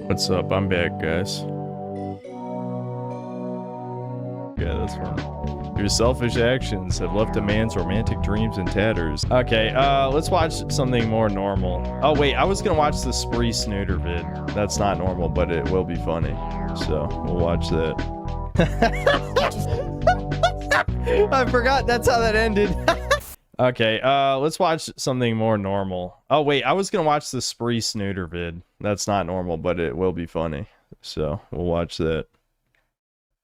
What's up? I'm back, guys. Yeah, that's fine. Your selfish actions have left a man's romantic dreams in tatters. Okay, let's watch something more normal. Oh, wait, I was gonna watch the Spree Snooter vid. That's not normal, but it will be funny. So, we'll watch that. I forgot that's how that ended. Okay, let's watch something more normal. Oh, wait, I was gonna watch the Spree Snooter vid. That's not normal, but it will be funny. So, we'll watch that.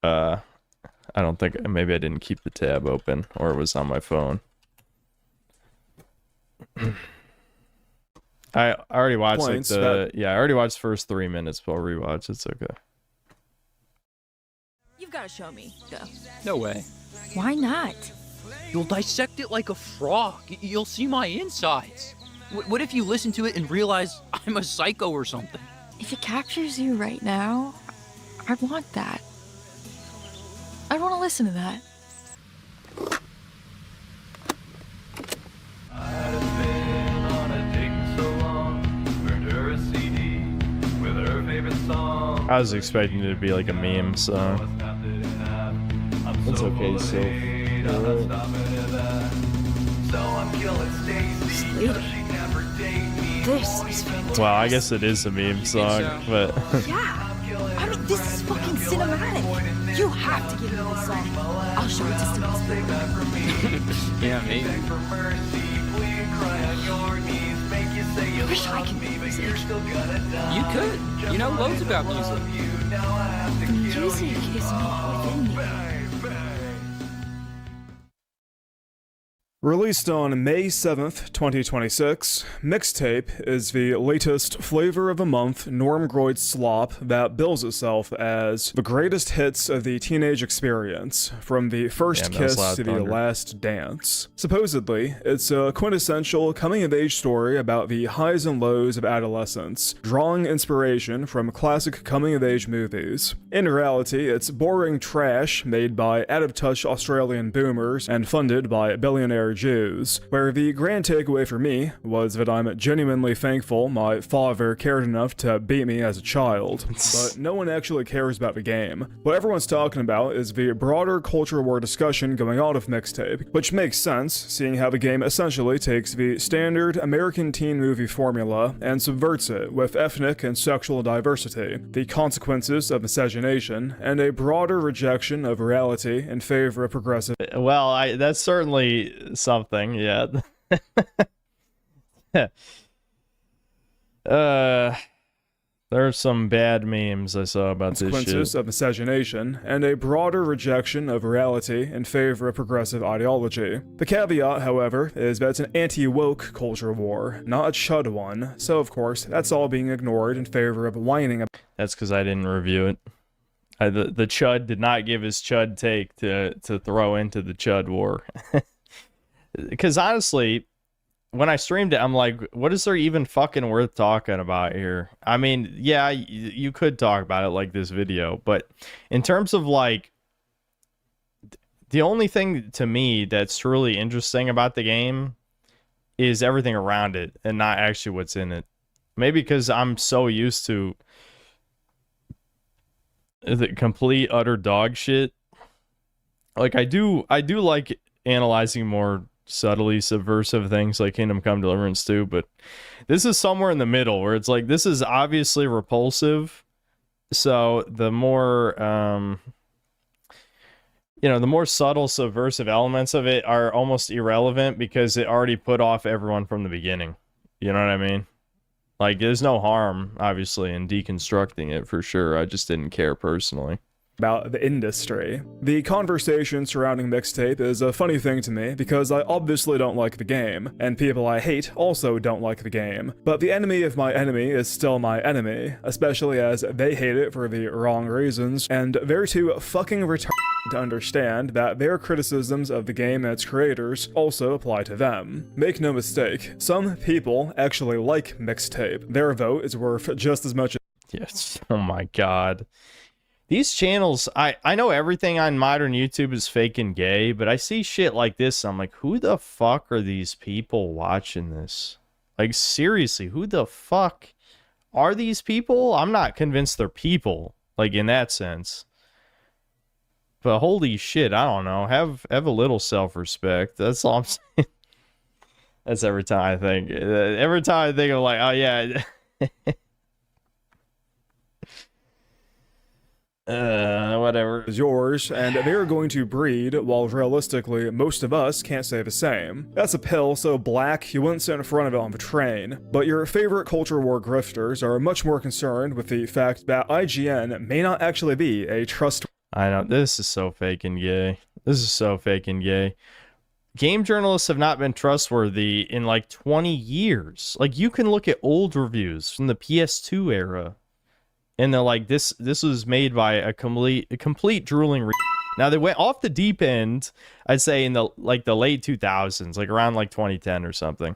I don't think, maybe I didn't keep the tab open, or it was on my phone. I already watched like I already watched the first 3 minutes, but I'll rewatch. It's okay. You've got to show me, though. No way. Why not? You'll dissect it like a frog. You'll see my insides. What if you listen to it and realize I'm a psycho or something? If it captures you right now, I want that. I want to listen to that. I was expecting it to be like a meme song. That's okay, so. This is fantastic. Well, I guess it is a meme song, but. Yeah. I mean, this is fucking cinematic. You have to give me this song. I'll show it to Steven. Yeah, maybe. I wish I could make music. You could. You know loads about music. The music is not within me. Released on May 7th, 2026, Mixtape is the latest flavor of the month normgroid slop that bills itself as the greatest hits of the teenage experience, from the first kiss to the last dance. Supposedly, it's a quintessential coming-of-age story about the highs and lows of adolescence, drawing inspiration from classic coming-of-age movies. In reality, it's boring trash made by out-of-touch Australian boomers and funded by billionaire Jews, where the grand takeaway for me was that I'm genuinely thankful my father cared enough to beat me as a child, but no one actually cares about the game. What everyone's talking about is the broader culture war discussion going on with Mixtape, which makes sense, seeing how the game essentially takes the standard American teen movie formula and subverts it with ethnic and sexual diversity, the consequences of miscegenation, and a broader rejection of reality in favor of progressive. Well, that's certainly something, yeah. There's some bad memes I saw about this shit. Consequences of miscegenation, and a broader rejection of reality in favor of progressive ideology. The caveat, however, is that it's an anti-woke culture war, not a chud one, so of course, that's all being ignored in favor of whining about. That's because I didn't review it. The chud did not give his chud take to throw into the chud war. Because honestly, when I streamed it, I'm like, what is there even fucking worth talking about here? I mean, yeah, you could talk about it like this video, but in terms of like, the only thing to me that's truly interesting about the game is everything around it and not actually what's in it. Maybe because I'm so used to the complete utter dog shit. Like I do like analyzing more subtly subversive things like Kingdom Come Deliverance 2, but this is somewhere in the middle where it's like, this is obviously repulsive, so the more the more subtle subversive elements of it are almost irrelevant because it already put off everyone from the beginning. You know what I mean? Like, there's no harm obviously in deconstructing it, for sure. I just didn't care personally about the industry. The conversation surrounding Mixtape is a funny thing to me because I obviously don't like the game, and people I hate also don't like the game. But the enemy of my enemy is still my enemy, especially as they hate it for the wrong reasons, and they're too fucking retarded to understand that their criticisms of the game and its creators also apply to them. Make no mistake, some people actually like Mixtape. Their vote is worth just as much as— Yes. Oh my god. These channels, I know everything on modern YouTube is fake and gay, but I see shit like this, I'm like, who the fuck are these people watching this? Like, seriously, who the fuck are these people? I'm not convinced they're people, like in that sense. But holy shit, I don't know. Have a little self-respect. That's all I'm saying. That's every time I think. Every time I think of like, oh yeah. Whatever. Is yours, and they're going to breed, while realistically, most of us can't say the same. That's a pill so black you wouldn't sit in front of it on the train. But your favorite culture war grifters are much more concerned with the fact that IGN may not actually be a trustworthy. I know, this is so fake and gay. This is so fake and gay. Game journalists have not been trustworthy in like 20 years. Like, you can look at old reviews from the PS2 era, and they're like, this was made by a complete drooling. Now, they went off the deep end, I'd say in the late 2000s, like around like 2010 or something.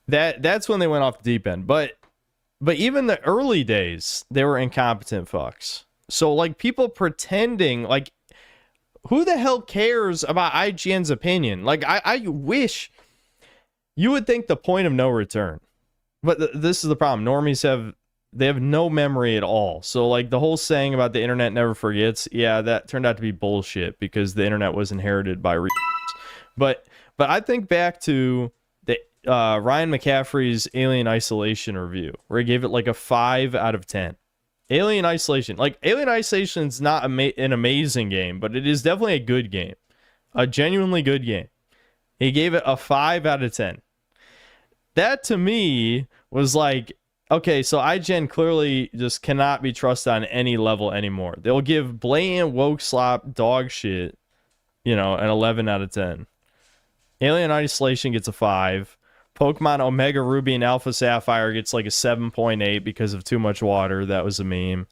That's when they went off the deep end. But even the early days, they were incompetent fucks. So like, people pretending like, who the hell cares about IGN's opinion? Like, I wish you would think the point of no return. But this is the problem. Normies have no memory at all. So like, the whole saying about the internet never forgets, yeah, that turned out to be bullshit, because the internet was inherited by But I think back to the Ryan McCaffrey's Alien Isolation review, where he gave it like a 5 out of 10. Alien Isolation. Like, Alien Isolation is not an amazing game, but it is definitely a good game. A genuinely good game. He gave it a 5 out of 10. That, to me, was like, okay, so IGN clearly just cannot be trusted on any level anymore. They'll give blatant woke slop dog shit, an 11 out of 10. Alien Isolation gets a 5. Pokemon Omega Ruby and Alpha Sapphire gets like a 7.8 because of too much water. That was a meme.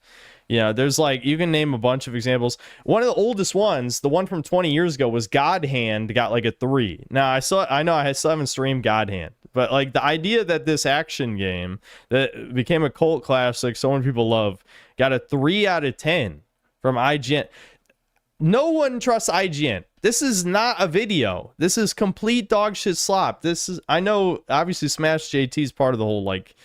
There's like, you can name a bunch of examples. One of the oldest ones, the one from 20 years ago, was God Hand, got like a 3. Now, I still haven't streamed God Hand, but like, the idea that this action game that became a cult classic so many people love got a 3 out of 10 from IGN. No one trusts IGN. This is not a video. This is complete dog shit slop. I know, obviously, Smash JT is part of the whole, like,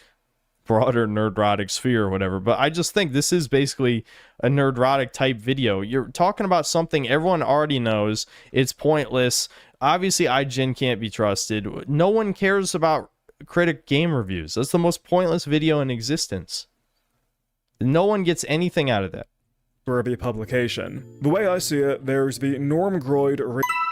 broader nerdrotic sphere or whatever, but I just think this is basically a nerdrotic type video. You're talking about something everyone already knows. It's pointless. Obviously, IGN can't be trusted. No one cares about critic game reviews. That's the most pointless video in existence. No one gets anything out of that. Worthy publication. The way I see it, there's the Normgroid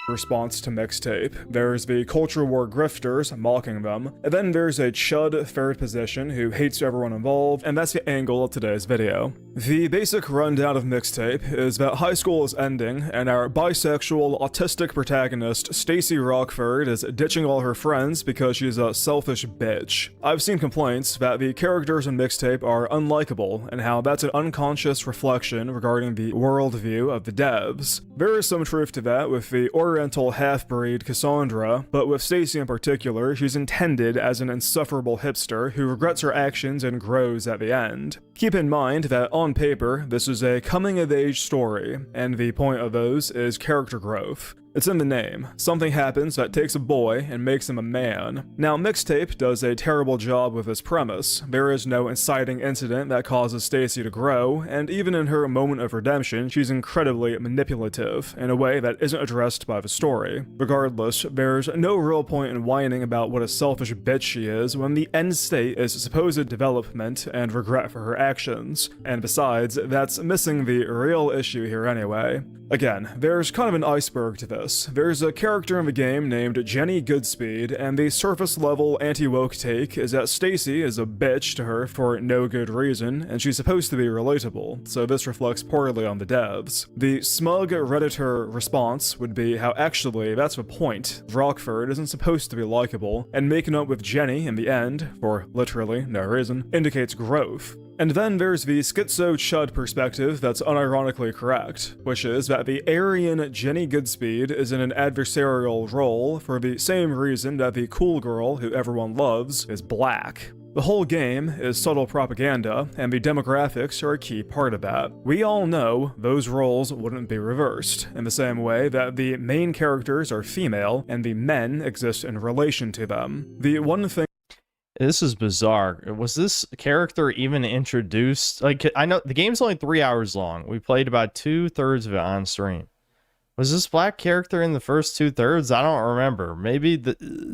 response to Mixtape, there's the culture war grifters mocking them, and then there's a chud third position who hates everyone involved, and that's the angle of today's video. The basic rundown of Mixtape is that high school is ending, and our bisexual, autistic protagonist, Stacy Rockford, is ditching all her friends because she's a selfish bitch. I've seen complaints that the characters in Mixtape are unlikable, and how that's an unconscious reflection regarding the worldview of the devs. There is some truth to that with the Oriental half-breed Cassandra, but with Stacy in particular, she's intended as an insufferable hipster who regrets her actions and grows at the end. Keep in mind that on paper, this is a coming-of-age story, and the point of those is character growth. It's in the name. Something happens that takes a boy and makes him a man. Now, Mixtape does a terrible job with this premise. There is no inciting incident that causes Stacy to grow, and even in her moment of redemption, she's incredibly manipulative in a way that isn't addressed by the story. Regardless, there's no real point in whining about what a selfish bitch she is when the end state is supposed development and regret for her actions. And besides, that's missing the real issue here anyway. Again, there's kind of an iceberg to this. There's a character in the game named Jenny Goodspeed, and the surface-level anti-woke take is that Stacy is a bitch to her for no good reason, and she's supposed to be relatable, so this reflects poorly on the devs. The smug Redditor response would be how actually that's the point. Rockford isn't supposed to be likable, and making up with Jenny in the end, for literally no reason, indicates growth. And then there's the schizo chud perspective that's unironically correct, which is that the Aryan Jenny Goodspeed is in an adversarial role for the same reason that the cool girl who everyone loves is black. The whole game is subtle propaganda, and the demographics are a key part of that. We all know those roles wouldn't be reversed, in the same way that the main characters are female, and the men exist in relation to them. The one thing This is bizarre. Was this character even introduced? Like, I know the game's only 3 hours long. We played about 2/3 of it on stream. Was this black character in the first 2/3? I don't remember. Maybe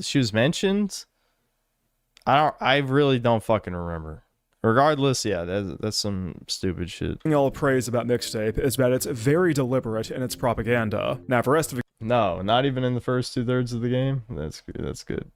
she was mentioned. I really don't fucking remember. Regardless, yeah, that's some stupid shit. All praise about Mixtape is that it's very deliberate in its propaganda. Now, for the rest of the No, not even in the first 2/3 of the game. That's good.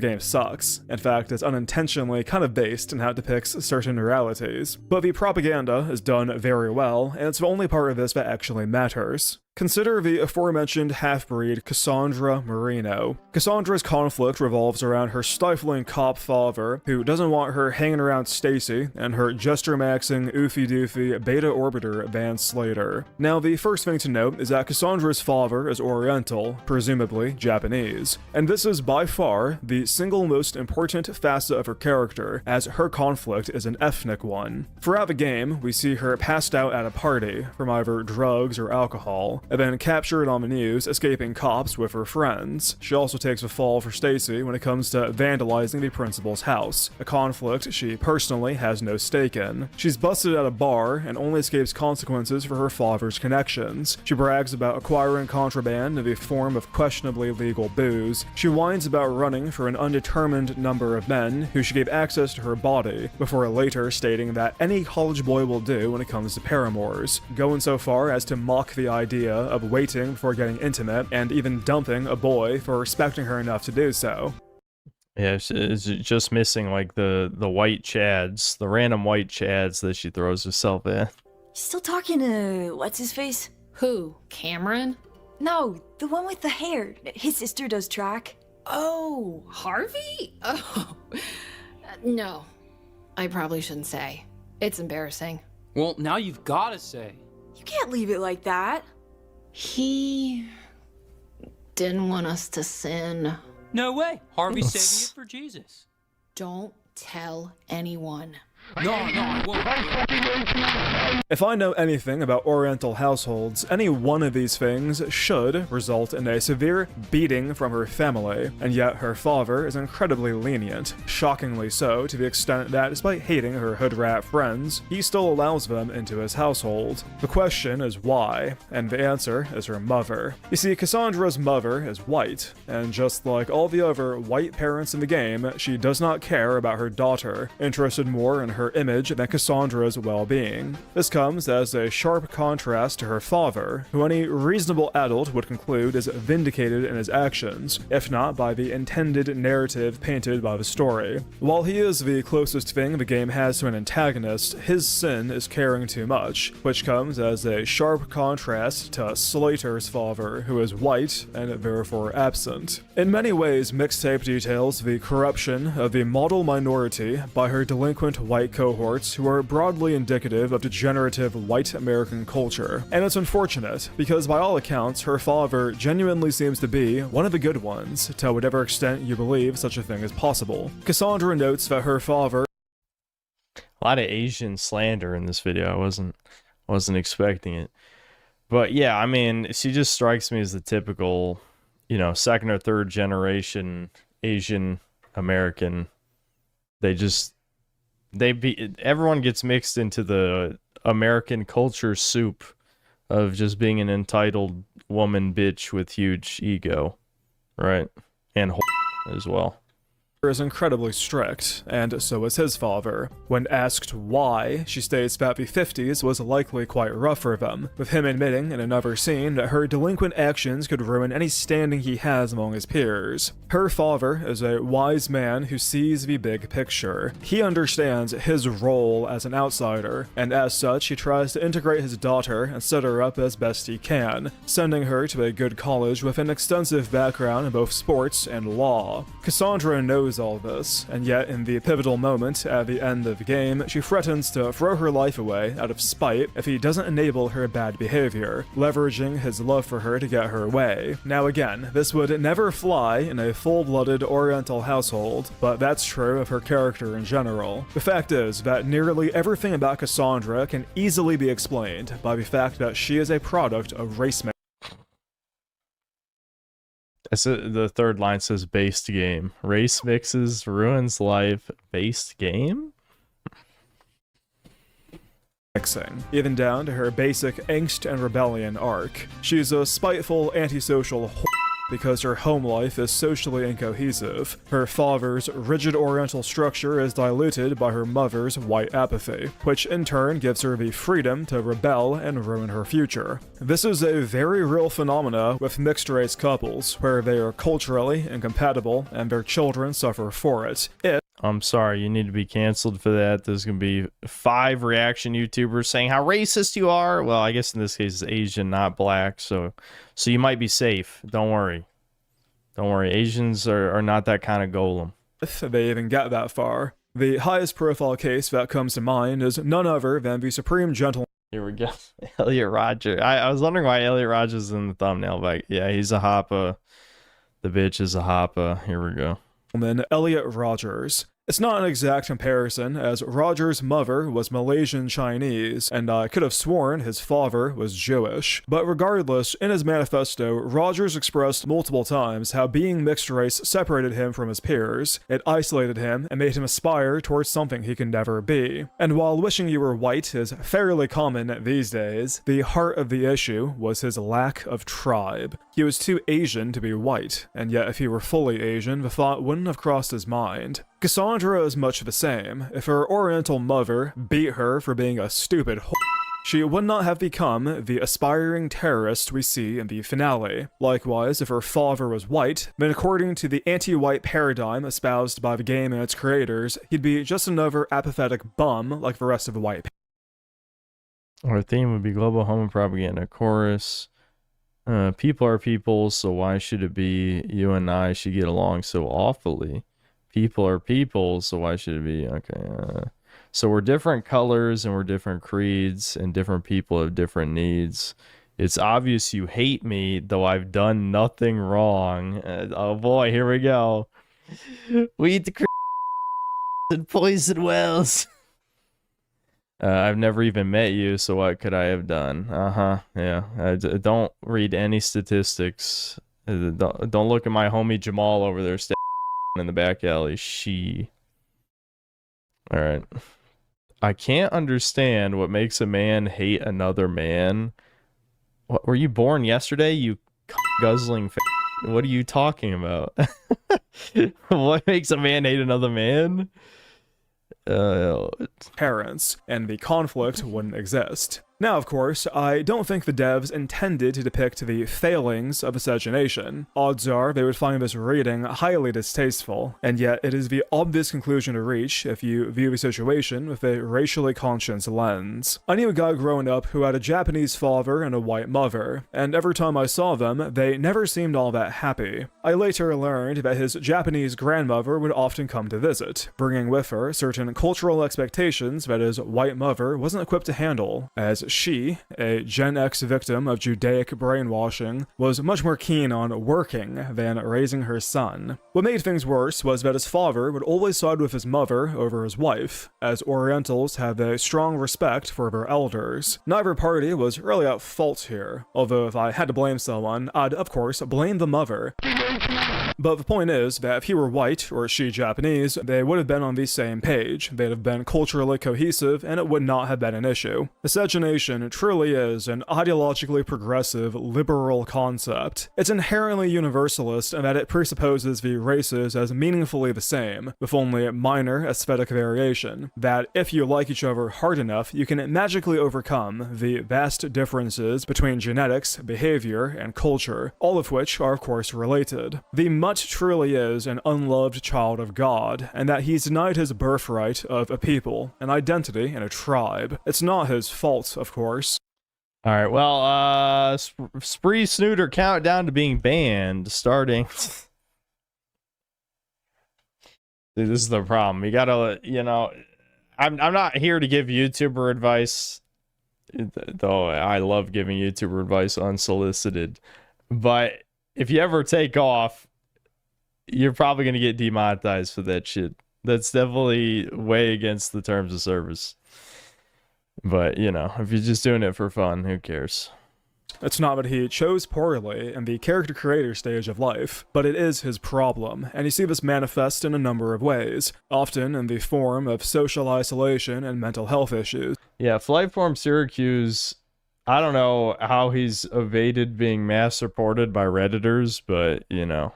game sucks. In fact, it's unintentionally kind of based in how it depicts certain realities. But the propaganda is done very well, and it's the only part of this that actually matters. Consider the aforementioned half-breed Cassandra Marino. Cassandra's conflict revolves around her stifling cop father, who doesn't want her hanging around Stacy, and her gesture-maxing, oofy-doofy beta-orbiter Van Slater. Now, the first thing to note is that Cassandra's father is Oriental, presumably Japanese, and this is by far the single most important facet of her character, as her conflict is an ethnic one. Throughout the game, we see her passed out at a party from either drugs or alcohol, and then captured on the news escaping cops with her friends. She also takes a fall for Stacy when it comes to vandalizing the principal's house, a conflict she personally has no stake in. She's busted at a bar and only escapes consequences for her father's connections. She brags about acquiring contraband in the form of questionably legal booze. She whines about running for an undetermined number of men who she gave access to her body, before later stating that any college boy will do when it comes to paramours, going so far as to mock the idea of waiting before getting intimate, and even dumping a boy for respecting her enough to do so. Yeah, it's just missing like the white chads, the random white chads that she throws herself in. Still talking to what's his face? Who? Cameron? No, the one with the hair. His sister does track. Oh, Harvey? Oh, no. I probably shouldn't say. It's embarrassing. Well, now you've gotta say. You can't leave it like that. He didn't want us to sin. No way. Harvey's saving it for Jesus. Don't tell anyone. No, I won't. If I know anything about Oriental households, any one of these things should result in a severe beating from her family, and yet her father is incredibly lenient, shockingly so to the extent that despite hating her hood rat friends, he still allows them into his household. The question is why, and the answer is her mother. You see, Cassandra's mother is white, and just like all the other white parents in the game, she does not care about her daughter, interested more in her image than Cassandra's well-being. This comes as a sharp contrast to her father, who any reasonable adult would conclude is vindicated in his actions, if not by the intended narrative painted by the story. While he is the closest thing the game has to an antagonist, his sin is caring too much, which comes as a sharp contrast to Slater's father, who is white and therefore absent. In many ways, Mixtape details the corruption of the model minority by her delinquent white cohorts who are broadly indicative of degenerative white American culture. And it's unfortunate, because by all accounts, her father genuinely seems to be one of the good ones, to whatever extent you believe such a thing is possible. Cassandra notes that her father... A lot of Asian slander in this video. I wasn't expecting it. But yeah, I mean, she just strikes me as the typical, second or third generation Asian American. Everyone gets mixed into the American culture soup of just being an entitled woman bitch with huge ego, right? And as well. Is incredibly strict, and so is his father. When asked why, she states that the 50s was likely quite rough for them, with him admitting in another scene that her delinquent actions could ruin any standing he has among his peers. Her father is a wise man who sees the big picture. He understands his role as an outsider, and as such he tries to integrate his daughter and set her up as best he can, sending her to a good college with an extensive background in both sports and law. Cassandra knows all this, and yet in the pivotal moment at the end of the game, she threatens to throw her life away out of spite if he doesn't enable her bad behavior, leveraging his love for her to get her way. Now again, this would never fly in a full-blooded Oriental household, but that's true of her character in general. The fact is that nearly everything about Cassandra can easily be explained by the fact that she is a product of race The third line says based game. Race mixes ruins life. Based game? Mixing, even down to her basic angst and rebellion arc. She's a spiteful, antisocial whore because her home life is socially incohesive. Her father's rigid oriental structure is diluted by her mother's white apathy, which in turn gives her the freedom to rebel and ruin her future. This is a very real phenomena with mixed-race couples, where they are culturally incompatible and their children suffer for it. I'm sorry, you need to be canceled for that. There's going to be 5 reaction YouTubers saying how racist you are. Well, I guess in this case it's Asian, not black, so you might be safe. Don't worry. Don't worry. Asians are not that kind of golem. If they even get that far. The highest profile case that comes to mind is none other than the Supreme Gentleman. Here we go. Elliot Rodger. I was wondering why Elliot Rodgers is in the thumbnail, but yeah, he's a hoppa. The bitch is a hoppa. Here we go. Elliot Rodgers. It's not an exact comparison, as Rogers' mother was Malaysian Chinese, and I could have sworn his father was Jewish. But regardless, in his manifesto, Rogers expressed multiple times how being mixed race separated him from his peers. It isolated him and made him aspire towards something he can never be. And while wishing you were white is fairly common these days, the heart of the issue was his lack of tribe. He was too Asian to be white, and yet if he were fully Asian, the thought wouldn't have crossed his mind. Cassandra is much the same. If her Oriental mother beat her for being a stupid whore, she would not have become the aspiring terrorist we see in the finale. Likewise, if her father was white, then according to the anti-white paradigm espoused by the game and its creators, he'd be just another apathetic bum like the rest of the white. Our theme would be global homo propaganda. Chorus. People are people, so why should it be you and I should get along so awfully? People are people, so why should it be? Okay. So we're different colors and we're different creeds and different people have different needs. It's obvious you hate me, though I've done nothing wrong. Oh boy, here we go. We eat the and poison wells. I've never even met you, so what could I have done? Yeah. Don't read any statistics. Don't look at my homie Jamal over there in the back alley. All right. I can't understand what makes a man hate another man. What, were you born yesterday, you guzzling what are you talking about? What makes a man hate another man? Parents, and the conflict wouldn't exist. Now, of course, I don't think the devs intended to depict the failings of miscegenation. Odds are they would find this reading highly distasteful, and yet it is the obvious conclusion to reach if you view the situation with a racially conscious lens. I knew a guy growing up who had a Japanese father and a white mother, and every time I saw them, they never seemed all that happy. I later learned that his Japanese grandmother would often come to visit, bringing with her certain cultural expectations that his white mother wasn't equipped to handle, as she, a Gen X victim of Judaic brainwashing, was much more keen on working than raising her son. What made things worse was that his father would always side with his mother over his wife, as Orientals have a strong respect for their elders. Neither party was really at fault here, although if I had to blame someone, I'd of course blame the mother. But the point is that if he were white, or she Japanese, they would have been on the same page, they'd have been culturally cohesive, and it would not have been an issue. Miscegenation truly is an ideologically progressive, liberal concept. It's inherently universalist in that it presupposes the races as meaningfully the same, with only minor aesthetic variation, that if you like each other hard enough, you can magically overcome the vast differences between genetics, behavior, and culture, all of which are of course related. The mutt truly is an unloved child of God, and that he's denied his birthright of a people, an identity, and a tribe. It's not his fault, of course. All right, well, Spree Snooter countdown to being banned starting. Dude, this is the problem. You gotta, I'm not here to give YouTuber advice, though I love giving YouTuber advice unsolicited. But if you ever take off, you're probably gonna get demonetized for that shit. That's definitely way against the terms of service. But, if you're just doing it for fun, who cares? It's not that he chose poorly in the character creator stage of life, but it is his problem, and you see this manifest in a number of ways, often in the form of social isolation and mental health issues. Yeah, Flightform Syracuse, I don't know how he's evaded being mass supported by Redditors, but, you know,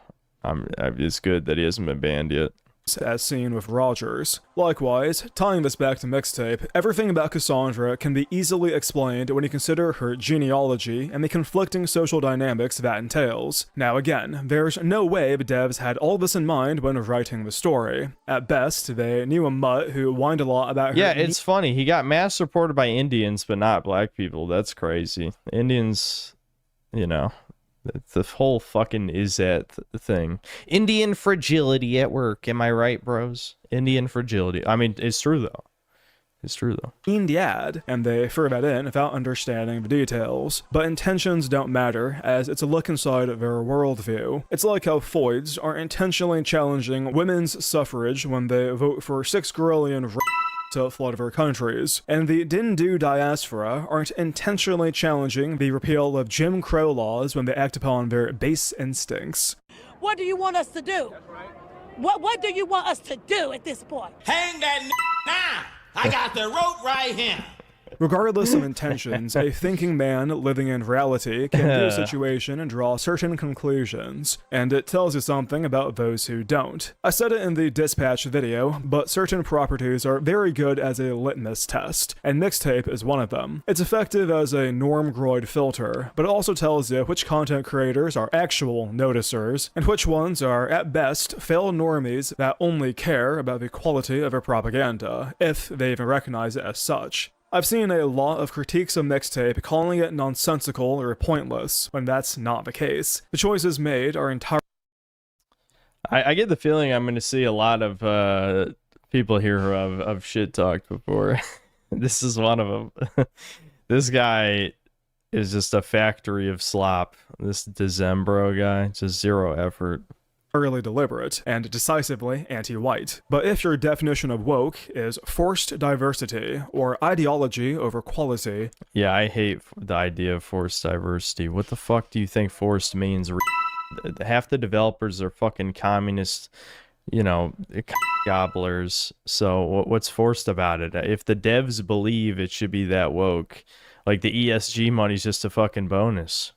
it's good that he hasn't been banned yet. As seen with Rogers. Likewise, tying this back to Mixtape, everything about Cassandra can be easily explained when you consider her genealogy and the conflicting social dynamics that entails. Now again, there's no way the devs had all this in mind when writing the story. At best, they knew a mutt who whined a lot about her. Yeah, it's funny. He got mass supported by Indians, but not black people. That's crazy. Indians, you know, the whole fucking is that thing. Indian fragility at work. Am I right, bros? Indian fragility. I mean, it's true, though. It's true, though. Yad, and they throw that in without understanding the details. But intentions don't matter, as it's a look inside their worldview. It's like how Foids are intentionally challenging women's suffrage when they vote for 6 grillion to flood our countries, and the Dindu diaspora aren't intentionally challenging the repeal of Jim Crow laws when they act upon their base instincts. What do you want us to do? What do you want us to do at this point? Hang that now! I got the rope right here! Regardless of intentions, a thinking man living in reality can view a situation and draw certain conclusions, and it tells you something about those who don't. I said it in the Dispatch video, but certain properties are very good as a litmus test, and Mixtape is one of them. It's effective as a normgroid filter, but it also tells you which content creators are actual noticers, and which ones are, at best, failed normies that only care about the quality of their propaganda, if they even recognize it as such. I've seen a lot of critiques of Mixtape calling it nonsensical or pointless, when that's not the case. The choices made are entirely... I get the feeling I'm going to see a lot of people here who have shit talked before. This is one of them. This guy is just a factory of slop. This Decembro guy, just zero effort. Early deliberate and decisively anti-white. But if your definition of woke is forced diversity or ideology over quality... Yeah, I hate the idea of forced diversity. What the fuck do you think forced means? Half the developers are fucking communist, you know, gobblers. So what's forced about it? If the devs believe it should be that woke, like the ESG money's just a fucking bonus,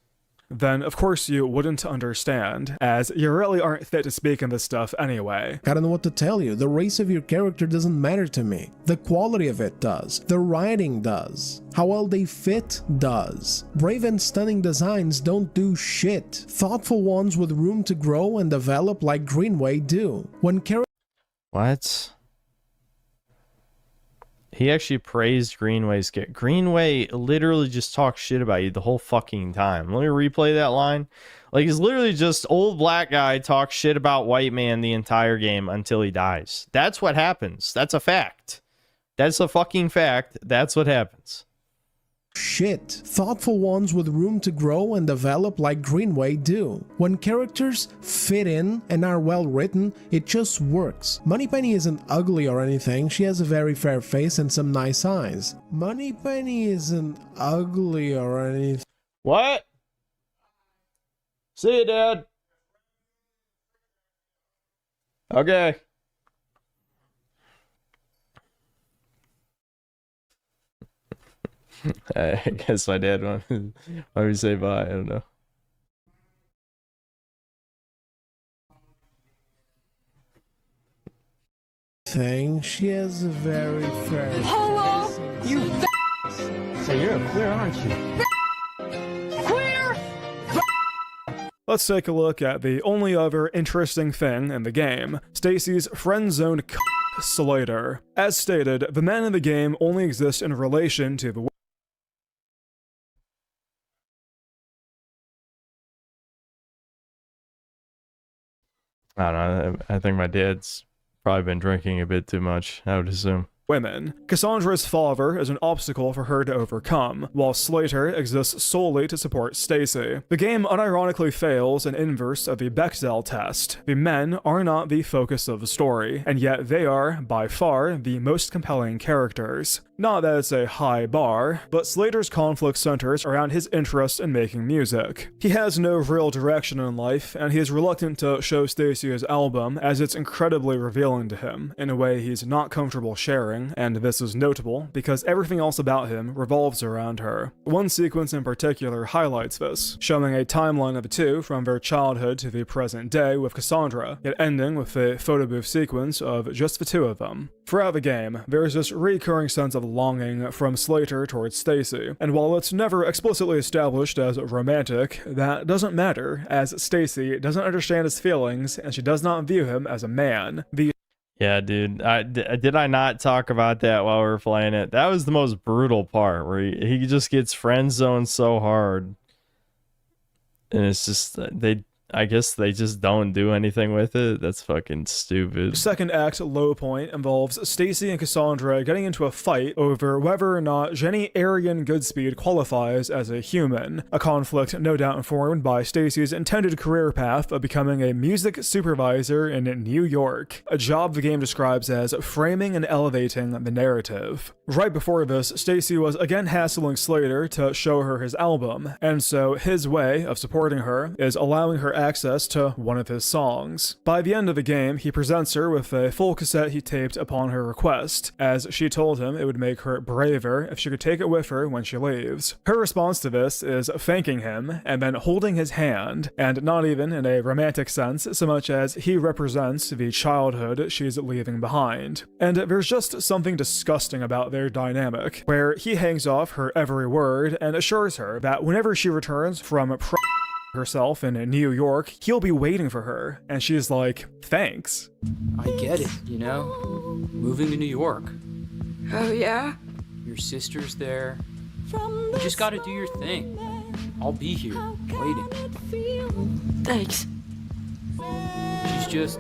then of course you wouldn't understand, as you really aren't fit to speak in this stuff anyway. I don't know what to tell you. The race of your character doesn't matter to me. The quality of it does. The writing does. How well they fit does. Brave and stunning designs don't do shit. Thoughtful ones with room to grow and develop like Greenway do. When What? He actually praised Greenway's get. Greenway literally just talks shit about you the whole fucking time. Let me replay that line. Like, it's literally just old black guy talks shit about white man the entire game until he dies. That's what happens. That's a fact. That's a fucking fact. That's what happens. Shit. Thoughtful ones with room to grow and develop like Greenway do. When characters fit in and are well written, it just works. Moneypenny isn't ugly or anything, she has a very fair face and some nice eyes. Moneypenny isn't ugly or anything. What? See you, Dad. Okay. I guess my dad wanted me to say bye. I don't know. Thing. She has a very fair Hello? face. You So you're a queer, aren't you? queer? Let's take a look at the only other interesting thing in the game, Stacy's friend-zoned Slater. As stated, the men in the game only exist in relation to the I don't know. I think my dad's probably been drinking a bit too much, I would assume. women. Cassandra's father is an obstacle for her to overcome, while Slater exists solely to support Stacy. The game unironically fails an inverse of the Bechdel test. The men are not the focus of the story, and yet they are, by far, the most compelling characters. Not that it's a high bar, but Slater's conflict centers around his interest in making music. He has no real direction in life, and he is reluctant to show Stacy his album as it's incredibly revealing to him, in a way he's not comfortable sharing, and this is notable because everything else about him revolves around her. One sequence in particular highlights this, showing a timeline of the two from their childhood to the present day with Cassandra, yet ending with a photo booth sequence of just the two of them. Throughout the game, there is this recurring sense of longing from Slater towards Stacy, and while it's never explicitly established as romantic, that doesn't matter, as Stacy doesn't understand his feelings and she does not view him as a man. Yeah, dude. Did I not talk about that while we were playing it? That was the most brutal part, where he just gets friend zoned so hard, and it's just I guess they just don't do anything with it. That's fucking stupid. Second act low point involves Stacy and Cassandra getting into a fight over whether or not Jenny Arian Goodspeed qualifies as a human, a conflict no doubt informed by Stacy's intended career path of becoming a music supervisor in New York, a job the game describes as framing and elevating the narrative. Right before this, Stacy was again hassling Slater to show her his album, and so his way of supporting her is allowing her access to one of his songs. By the end of the game, he presents her with a full cassette he taped upon her request, as she told him it would make her braver if she could take it with her when she leaves. Her response to this is thanking him and then holding his hand, and not even in a romantic sense so much as he represents the childhood she's leaving behind. And there's just something disgusting about their dynamic, where he hangs off her every word and assures her that whenever she returns from herself in New York, he'll be waiting for her, and she's like, thanks. I get it, you know? Moving to New York. Oh, yeah? Your sister's there. You just gotta do your thing. I'll be here, waiting. Thanks. She's just...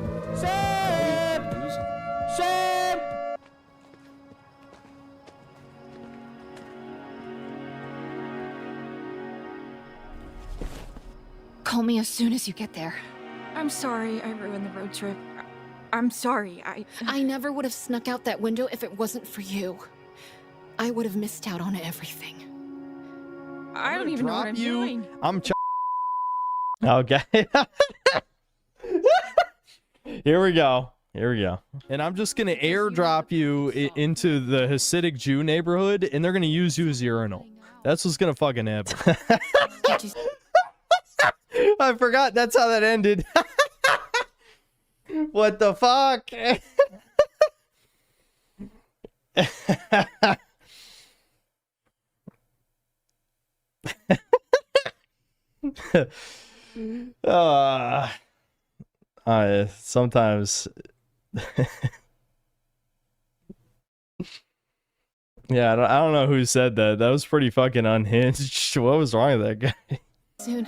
Call me as soon as you get there. I'm sorry I ruined the road trip. I'm sorry, I never would have snuck out that window if it wasn't for you. I would have missed out on everything. I don't even know what I'm doing. I'm okay. Here we go. And I'm just gonna airdrop you into the Hasidic Jew neighborhood, and they're gonna use you as urinal. That's what's gonna fucking happen. I forgot that's how that ended. What the fuck? Sometimes yeah, I don't know who said that. That was pretty fucking unhinged. What was wrong with that guy? Soon.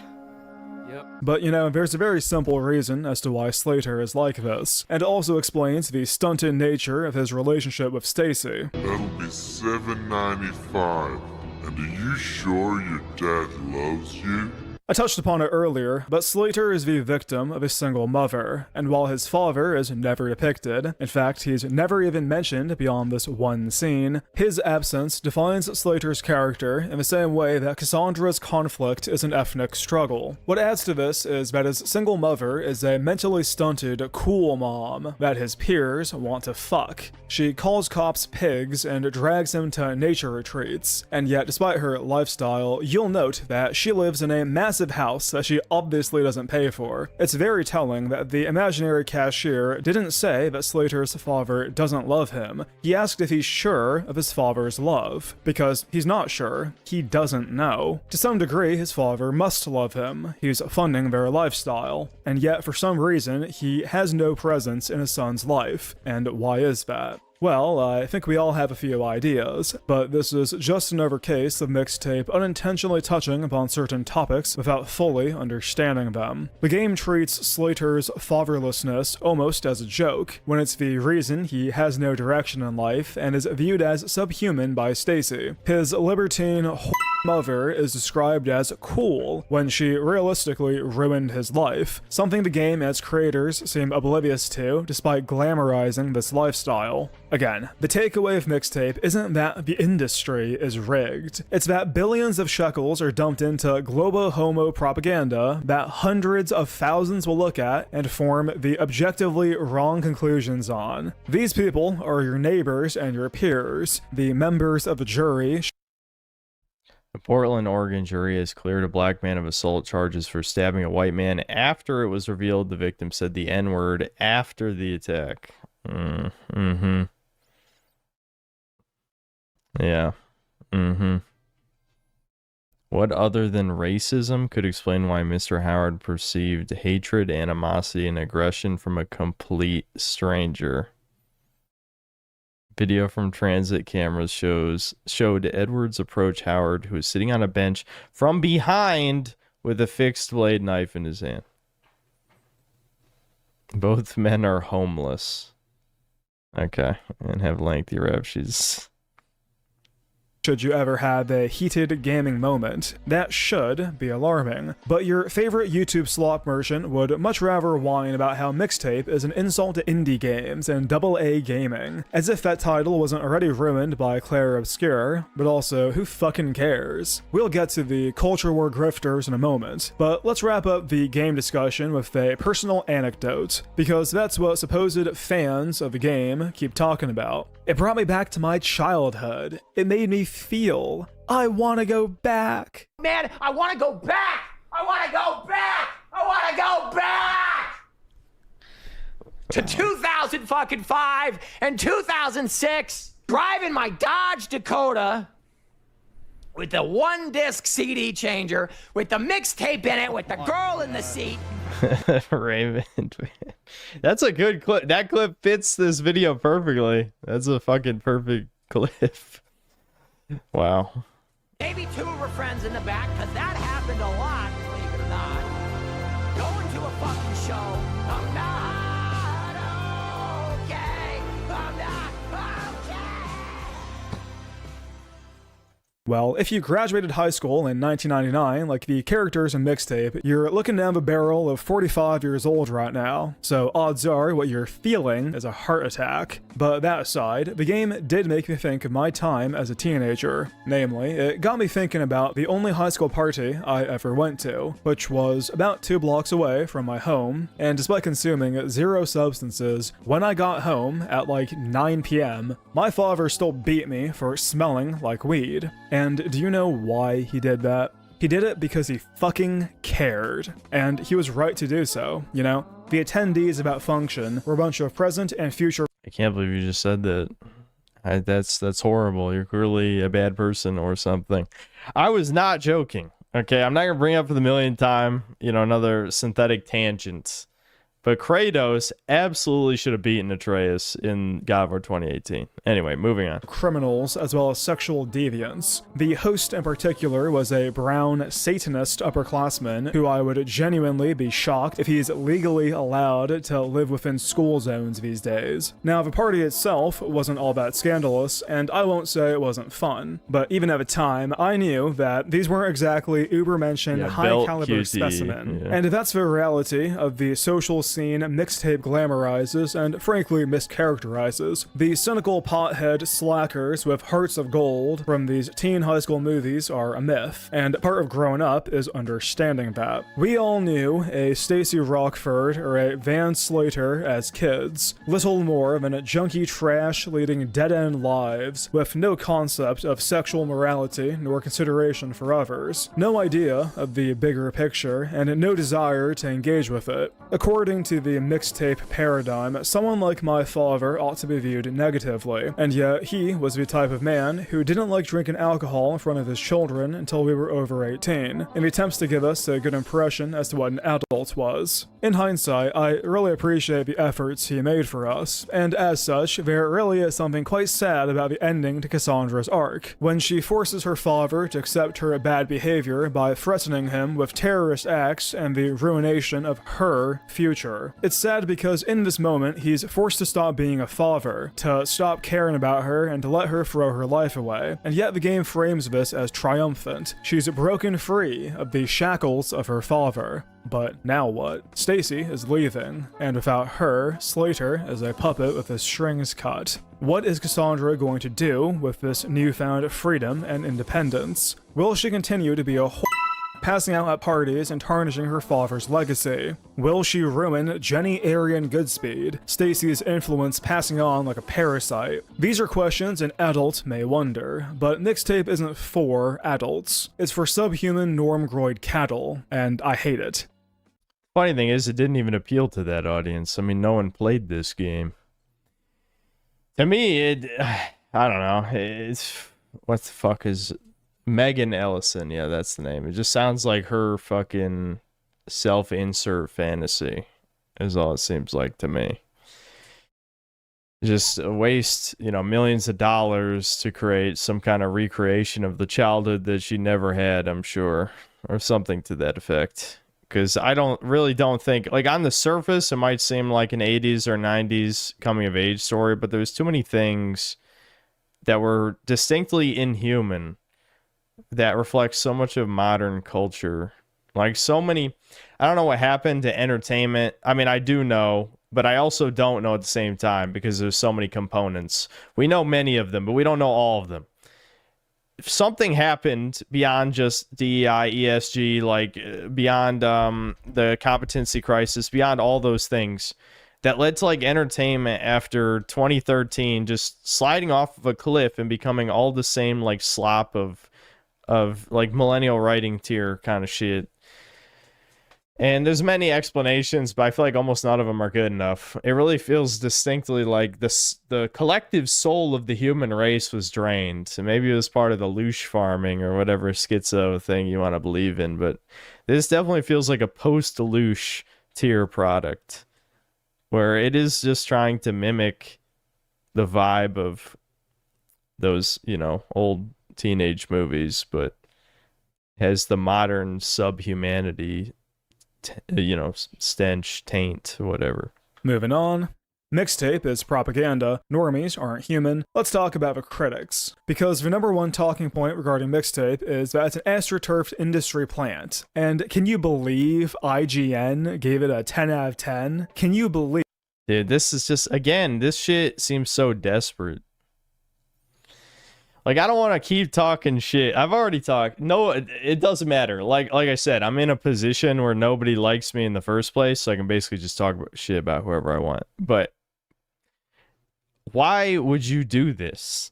But you know, there's a very simple reason as to why Slater is like this, and it also explains the stunted nature of his relationship with Stacy. That'll be $7.95. And are you sure your dad loves you? I touched upon it earlier, but Slater is the victim of a single mother, and while his father is never depicted, in fact, he's never even mentioned beyond this one scene, his absence defines Slater's character in the same way that Cassandra's conflict is an ethnic struggle. What adds to this is that his single mother is a mentally stunted, cool mom that his peers want to fuck. She calls cops pigs and drags him to nature retreats, and yet despite her lifestyle, you'll note that she lives in a massive house that she obviously doesn't pay for. It's very telling that the imaginary cashier didn't say that Slater's father doesn't love him. He asked if he's sure of his father's love, because he's not sure. He doesn't know. To some degree, his father must love him. He's funding their lifestyle, and yet for some reason, he has no presence in his son's life. And why is that? Well, I think we all have a few ideas, but this is just another case of Mixtape unintentionally touching upon certain topics without fully understanding them. The game treats Slater's fatherlessness almost as a joke, when it's the reason he has no direction in life and is viewed as subhuman by Stacy. His libertine mother is described as cool when she realistically ruined his life, something the game and its creators seem oblivious to despite glamorizing this lifestyle. Again, the takeaway of Mixtape isn't that the industry is rigged, it's that billions of shekels are dumped into globo homo propaganda that hundreds of thousands will look at and form the objectively wrong conclusions on. These people are your neighbors and your peers, the members of the jury. The Portland, Oregon jury has cleared a black man of assault charges for stabbing a white man after it was revealed the victim said the N-word after the attack. Yeah. What other than racism could explain why Mr. Howard perceived hatred, animosity, and aggression from a complete stranger? Video from transit cameras showed Edwards approach Howard, who was sitting on a bench, from behind with a fixed blade knife in his hand. Both men are homeless. Okay, and have lengthy rap sheets. Should you ever have a heated gaming moment, that should be alarming. But your favorite YouTube slop merchant would much rather whine about how Mixtape is an insult to indie games and AA gaming, as if that title wasn't already ruined by Claire Obscure, but also, who fucking cares? We'll get to the culture war grifters in a moment, but let's wrap up the game discussion with a personal anecdote, because that's what supposed fans of the game keep talking about. It brought me back to my childhood. It made me feel, I want to go back. Man, I want to go back! I want to go back! I want to go back! To 2005 and 2006, driving my Dodge Dakota with the one-disc CD changer, with the mixtape in it, with the girl in the seat. Raymond, man. That's a good clip. That clip fits this video perfectly. That's a fucking perfect clip. Wow. Maybe two of her friends in the back, because that happened a lot, believe it or not. Going to a fucking show. I'm not okay. I'm not okay. Well, if you graduated high school in 1999, like the characters in Mixtape, you're looking down the barrel of 45 years old right now, so odds are what you're feeling is a heart attack. But that aside, the game did make me think of my time as a teenager. Namely, it got me thinking about the only high school party I ever went to, which was about 2 blocks away from my home, and despite consuming 0 substances, when I got home at like 9 p.m., my father still beat me for smelling like weed. And do you know why he did that? He did it because he fucking cared. And he was right to do so, you know? The attendees of that function were a bunch of present and future— I can't believe you just said that. That's horrible. You're clearly a bad person or something. I was not joking. Okay, I'm not gonna bring up for the millionth time, you know, another synthetic tangent. But Kratos absolutely should have beaten Atreus in God of War 2018. Anyway, moving on. Criminals as well as sexual deviants. The host in particular was a brown Satanist upperclassman who I would genuinely be shocked if he's legally allowed to live within school zones these days. Now, the party itself wasn't all that scandalous, and I won't say it wasn't fun, but even at the time, I knew that these weren't exactly uber-mentioned high-caliber specimen. Yeah. And that's the reality of the social scene Mixtape glamorizes and frankly mischaracterizes. The cynical pothead slackers with hearts of gold from these teen high school movies are a myth, and part of growing up is understanding that. We all knew a Stacey Rockford or a Van Slater as kids, little more than a junkie trash leading dead-end lives with no concept of sexual morality nor consideration for others, no idea of the bigger picture, and no desire to engage with it. According to the Mixtape paradigm, someone like my father ought to be viewed negatively, and yet he was the type of man who didn't like drinking alcohol in front of his children until we were over 18, in attempts to give us a good impression as to what an adult was. In hindsight, I really appreciate the efforts he made for us, and as such, there really is something quite sad about the ending to Cassandra's arc, when she forces her father to accept her bad behavior by threatening him with terrorist acts and the ruination of her future. future. It's sad because in this moment, he's forced to stop being a father, to stop caring about her, and to let her throw her life away. And yet the game frames this as triumphant. She's broken free of the shackles of her father. But now what? Stacy is leaving, and without her, Slater is a puppet with his strings cut. What is Cassandra going to do with this newfound freedom and independence? Will she continue to be a whore, passing out at parties and tarnishing her father's legacy? Will she ruin Jenny Arian Goodspeed, Stacy's influence passing on like a parasite? These are questions an adult may wonder, but Mixtape isn't for adults. It's for subhuman normgroid cattle, and I hate it. Funny thing is, it didn't even appeal to that audience. I mean, no one played this game. To me, I don't know. It's, what the fuck is Megan Ellison? Yeah, that's the name. It just sounds like her fucking self-insert fantasy is all it seems like to me. Just waste, you know, millions of dollars to create some kind of recreation of the childhood that she never had, I'm sure, or something to that effect. Because I don't think, like, on the surface, it might seem like an 80s or 90s coming-of-age story, but there's too many things that were distinctly inhuman that reflect so much of modern culture. Like, so many, I don't know what happened to entertainment. I mean, I do know, but I also don't know at the same time because there's so many components. We know many of them, but we don't know all of them. If something happened beyond just DEI, ESG, like beyond the competency crisis, beyond all those things that led to like entertainment after 2013 just sliding off of a cliff and becoming all the same like slop of like millennial writing tier kind of shit. And there's many explanations, but I feel like almost none of them are good enough. It really feels distinctly like the collective soul of the human race was drained. So maybe it was part of the loosh farming or whatever schizo thing you want to believe in, but this definitely feels like a post-loosh tier product where it is just trying to mimic the vibe of those, you know, old teenage movies, but has the modern subhumanity, you know, stench, taint, whatever. Moving on. Mixtape is propaganda. Normies aren't human. Let's talk about the critics. Because the number one talking point regarding Mixtape is that it's an astroturfed industry plant. And can you believe IGN gave it a 10 out of 10? Can you believe? Dude, this is just, again, this shit seems so desperate. Like, I don't want to keep talking shit. I've already talked. No, it doesn't matter. Like I said, I'm in a position where nobody likes me in the first place, so I can basically just talk shit about whoever I want. But why would you do this?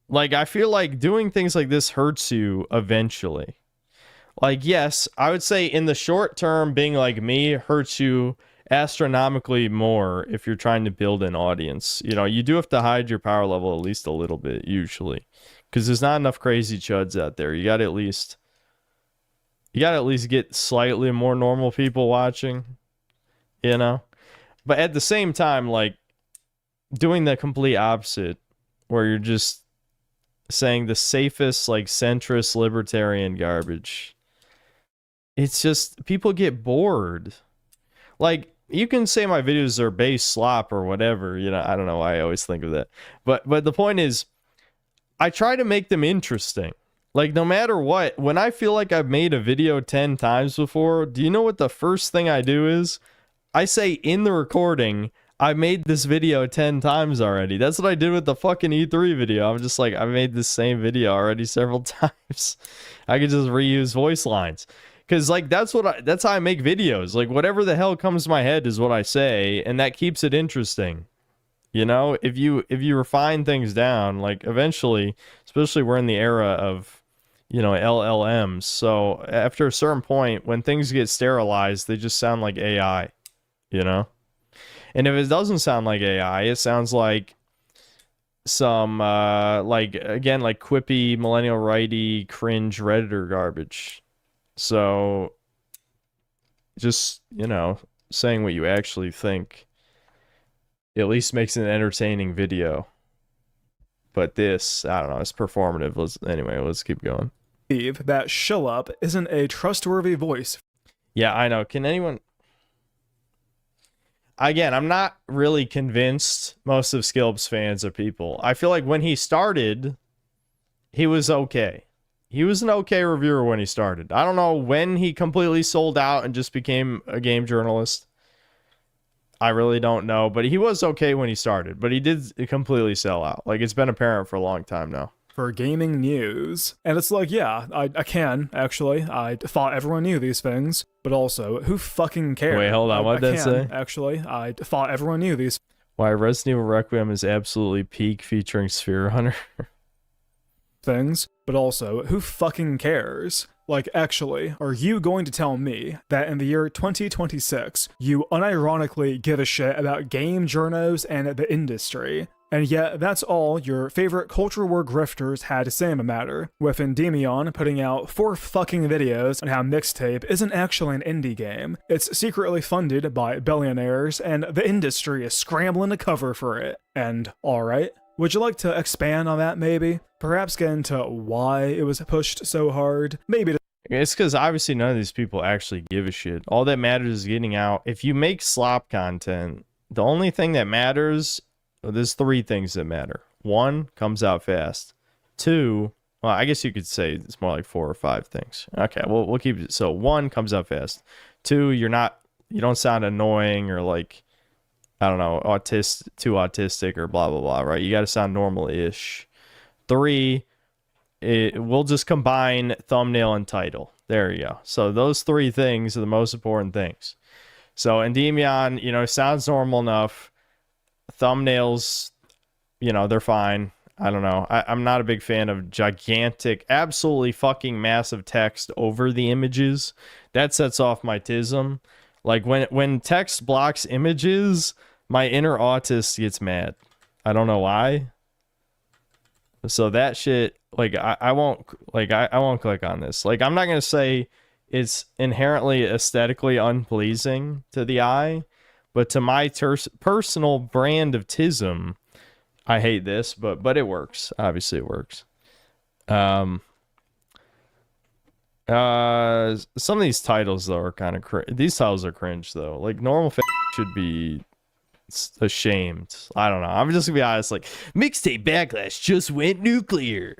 Like, I feel like doing things like this hurts you eventually. Like, yes, I would say in the short term, being like me hurts you astronomically more if you're trying to build an audience. You know, you do have to hide your power level at least a little bit, usually. Because there's not enough crazy chuds out there. You gotta at least get slightly more normal people watching, you know? But at the same time, like, doing the complete opposite, where you're just saying the safest, like, centrist libertarian garbage. It's just, people get bored. Like, you can say my videos are base slop or whatever, you know, I don't know why I always think of that. But the point is, I try to make them interesting. Like, no matter what, when I feel like I've made a video 10 times before, do you know what the first thing I do is? I say in the recording, I made this video 10 times already. That's what I did with the fucking E3 video. I'm just like, I made this same video already several times. I could just reuse voice lines. Because, like, that's how I make videos. Like, whatever the hell comes to my head is what I say, and that keeps it interesting. You know, if you refine things down, like, eventually, especially we're in the era of, you know, LLMs. So after a certain point, when things get sterilized, they just sound like AI, you know? And if it doesn't sound like AI, it sounds like some, like, again, like quippy, millennial righty, cringe Redditor garbage. So just, you know, saying what you actually think at least makes it an entertaining video. But this, I don't know, it's performative. Let's keep going. That Shillup isn't a trustworthy voice. Yeah, I know. Can anyone... again, I'm not really convinced most of Skilb's fans are people. I feel like when he started, he was okay. He was an okay reviewer when he started. I don't know when he completely sold out and just became a game journalist. I really don't know, but he was okay when he started, but he did completely sell out. Like, it's been apparent for a long time now. For gaming news. And it's like, yeah, I can, actually. I thought everyone knew these things, but also, who fucking cares? Wait, hold on, what did that say? Actually, I thought everyone knew these Why Resident Evil Requiem is absolutely peak featuring Sphere Hunter. things, but also, who fucking cares? Like, actually, are you going to tell me that in the year 2026, you unironically give a shit about game journos and the industry? And yet, that's all your favorite culture war grifters had to say on the matter, with Endymion putting out 4 fucking videos on how Mixtape isn't actually an indie game. It's secretly funded by billionaires, and the industry is scrambling to cover for it. And, alright, would you like to expand on that, maybe? Perhaps get into why it was pushed so hard? Maybe to It's because obviously none of these people actually give a shit. All that matters is getting out. If you make slop content, the only thing that matters, there's 3 things that matter. 1, comes out fast. 2, well, I guess you could say it's more like 4 or 5 things. Okay, we'll keep it. So 1, comes out fast. 2, you don't sound annoying or like, I don't know, too autistic or blah, blah, blah, right? You got to sound normal-ish. 3, we'll just combine thumbnail and title. There you go. So those 3 things are the most important things. So Endymion, sounds normal enough. Thumbnails, they're fine. I don't know. I'm not a big fan of gigantic, absolutely fucking massive text over the images. That sets off my tism. Like when text blocks images, my inner autist gets mad. I don't know why. So that shit, like I won't click on this. Like, I'm not gonna say it's inherently aesthetically unpleasing to the eye, but to my personal brand of tism, I hate this. But it works. Obviously, it works. Some of these titles though are kind of these titles are cringe though. Like, normal should be ashamed. I don't know. I'm just gonna be honest. Like, Mixtape Backlash just went nuclear.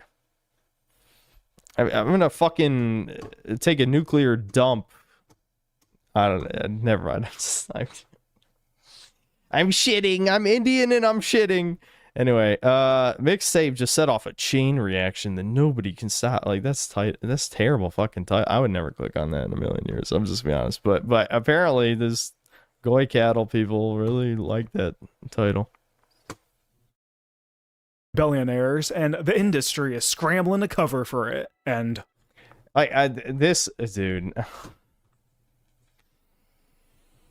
I'm gonna fucking take a nuclear dump. I don't know. Never mind. I'm shitting. I'm Indian and I'm shitting. Anyway, Mixtape just set off a chain reaction that nobody can stop. Like, that's tight. That's terrible fucking tight. I would never click on that in a million years. I'm just gonna be honest. But apparently there's Goy Cattle people really like that title. billionaires, and the industry is scrambling to cover for it. And this dude,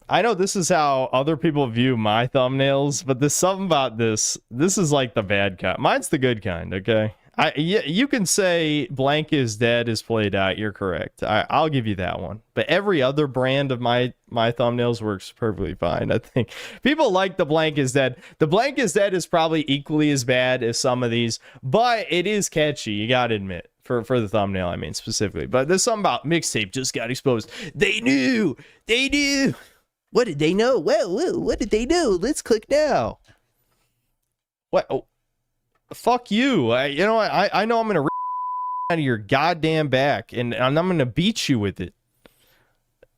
I know this is how other people view my thumbnails, but there's something about this. This is like the bad kind. Mine's the good kind, okay? You can say blank is dead is played out. You're correct. I'll give you that one. But every other brand of my thumbnails works perfectly fine. I think people like the blank is dead. The blank is dead is probably equally as bad as some of these, but it is catchy. You got to admit. For the thumbnail, I mean, specifically. But there's something about Mixtape just got exposed. They knew. They knew. What did they know? Well, what did they know? Let's click now. What? Oh. Fuck you. I know I'm gonna rip out of your goddamn back, and I'm gonna beat you with it.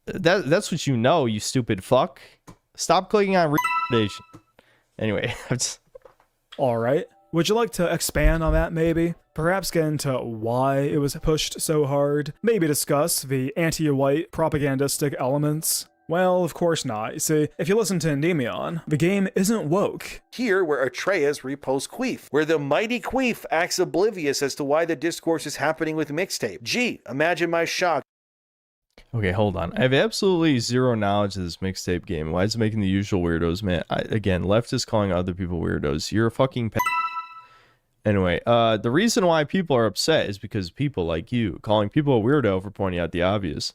That's what you know, you stupid fuck. Stop clicking on recommendation. Anyway, all right. Would you like to expand on that, maybe? Perhaps get into why it was pushed so hard? Maybe discuss the anti-white propagandistic elements? Well, of course not. You see, if you listen to Endymion, the game isn't woke. Here, where Atreus reposts Queef, where the mighty Queef acts oblivious as to why the discourse is happening with Mixtape. Gee, imagine my shock. Okay, hold on. I have absolutely zero knowledge of this Mixtape game. Why is it making the usual weirdos, man? Again, leftists calling other people weirdos. You're a fucking Anyway, the reason why people are upset is because people like you calling people a weirdo for pointing out the obvious.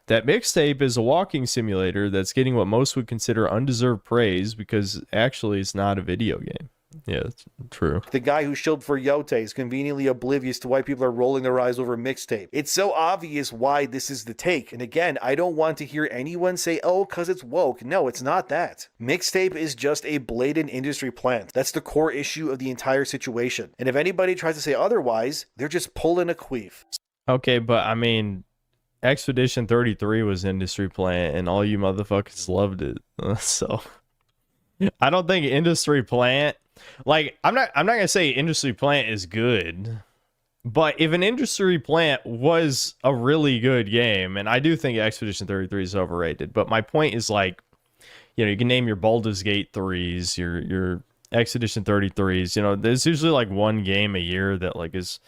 That Mixtape is a walking simulator that's getting what most would consider undeserved praise because actually it's not a video game. Yeah, it's true. The guy who shilled for Yote is conveniently oblivious to why people are rolling their eyes over Mixtape. It's so obvious why this is the take. And again, I don't want to hear anyone say, oh, because it's woke. No, it's not that. Mixtape is just a blatant industry plant. That's the core issue of the entire situation. And if anybody tries to say otherwise, they're just pulling a queef. Okay, but I mean, Expedition 33 was industry plant, and all you motherfuckers loved it. So I don't think industry plant, like, I'm not gonna say industry plant is good, but if an industry plant was a really good game, and I do think Expedition 33 is overrated, but my point is, like, you know, you can name your Baldur's Gate 3s, your Expedition 33s, you know, there's usually like one game a year that like is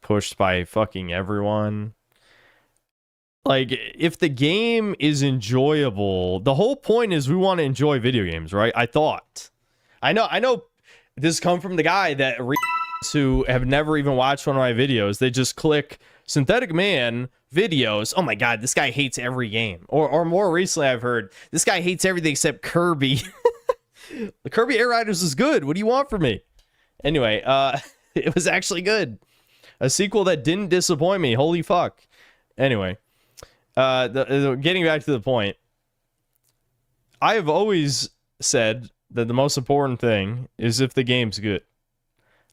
pushed by fucking everyone. Like, if the game is enjoyable, the whole point is we want to enjoy video games, right? I know this come from the guy that who have never even watched one of my videos. They just click Synthetic Man videos. Oh my god, this guy hates every game. Or more recently, I've heard this guy hates everything except Kirby. The Kirby Air Riders is good. What do you want from me? Anyway, it was actually good. A sequel that didn't disappoint me. Holy fuck. Anyway, getting back to the point, I have always said that the most important thing is if the game's good.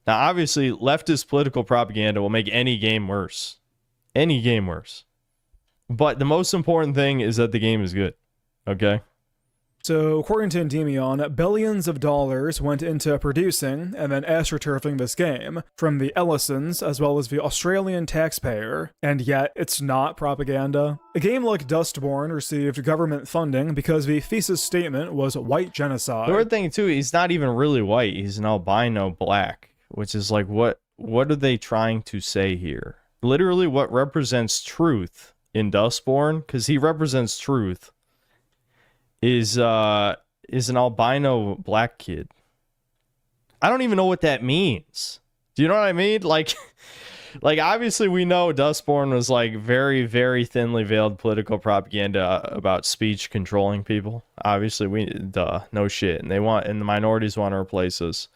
Now, obviously, leftist political propaganda will make any game worse. Any game worse. But the most important thing is that the game is good. Okay? So, according to Endymion, billions of dollars went into producing and then astroturfing this game from the Ellisons as well as the Australian taxpayer, and yet it's not propaganda. A game like Dustborn received government funding because the thesis statement was white genocide. The weird thing, too, he's not even really white. He's an albino black, which is like, what are they trying to say here? Literally, what represents truth in Dustborn, because he represents truth, is an albino black kid. I don't even know what that means. Do you know what I mean? Like obviously we know Dustborn was like very, very thinly veiled political propaganda about speech controlling people. Obviously no shit. And the minorities want to replace us.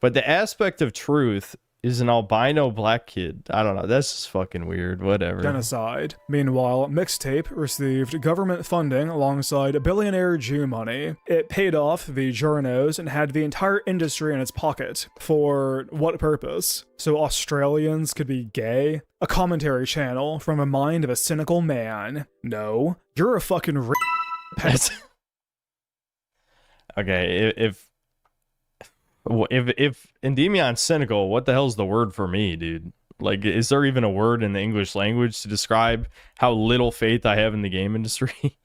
But the aspect of truth is an albino black kid. I don't know. That's just fucking weird. Whatever. Genocide. Meanwhile, Mixtape received government funding alongside billionaire Jew money. It paid off the journos and had the entire industry in its pocket. For what purpose? So Australians could be gay? A commentary channel from the mind of a cynical man. No. You're a fucking Okay, if Endymion's cynical, what the hell's the word for me, dude? Like, is there even a word in the English language to describe how little faith I have in the game industry?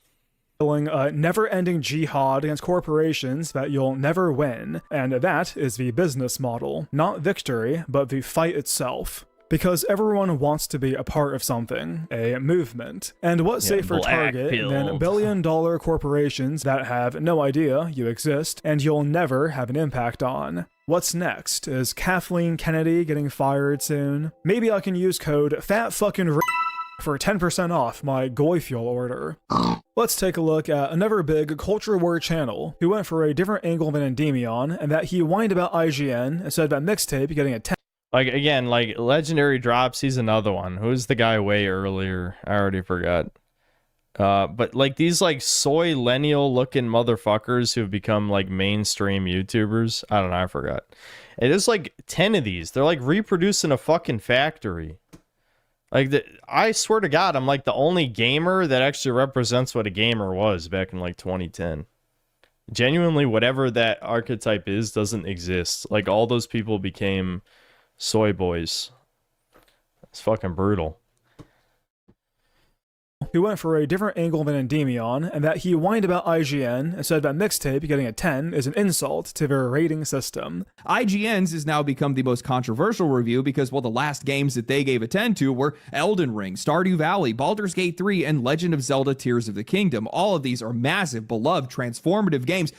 Never-ending jihad against corporations that you'll never win, and that is the business model. Not victory, but the fight itself. Because everyone wants to be a part of something, a movement. And what safer target than billion-dollar corporations that have no idea you exist and you'll never have an impact on? What's next? Is Kathleen Kennedy getting fired soon? Maybe I can use code FATFUCKING for 10% off my Goy Fuel order. Let's take a look at another big culture war channel who went for a different angle than Endymion, and that he whined about IGN and said that Mixtape getting a 10. Like, again, like, Legendary Drops, he's another one. Who's the guy way earlier? I already forgot. But, like, these, like, soy-lennial-looking motherfuckers who have become, like, mainstream YouTubers. I don't know, I forgot. And there's, like, 10 of these. They're, like, reproducing a fucking factory. Like, I swear to God, I'm, like, the only gamer that actually represents what a gamer was back in, like, 2010. Genuinely, whatever that archetype is doesn't exist. Like, all those people became soy boys. It's fucking brutal. He went for a different angle than Endymion, and that he whined about IGN and said that Mixtape getting a 10 is an insult to their rating system. IGN's has now become the most controversial review because, well, the last games that they gave a 10 to were Elden Ring, Stardew Valley, Baldur's Gate 3, and Legend of Zelda Tears of the Kingdom. All of these are massive, beloved, transformative games.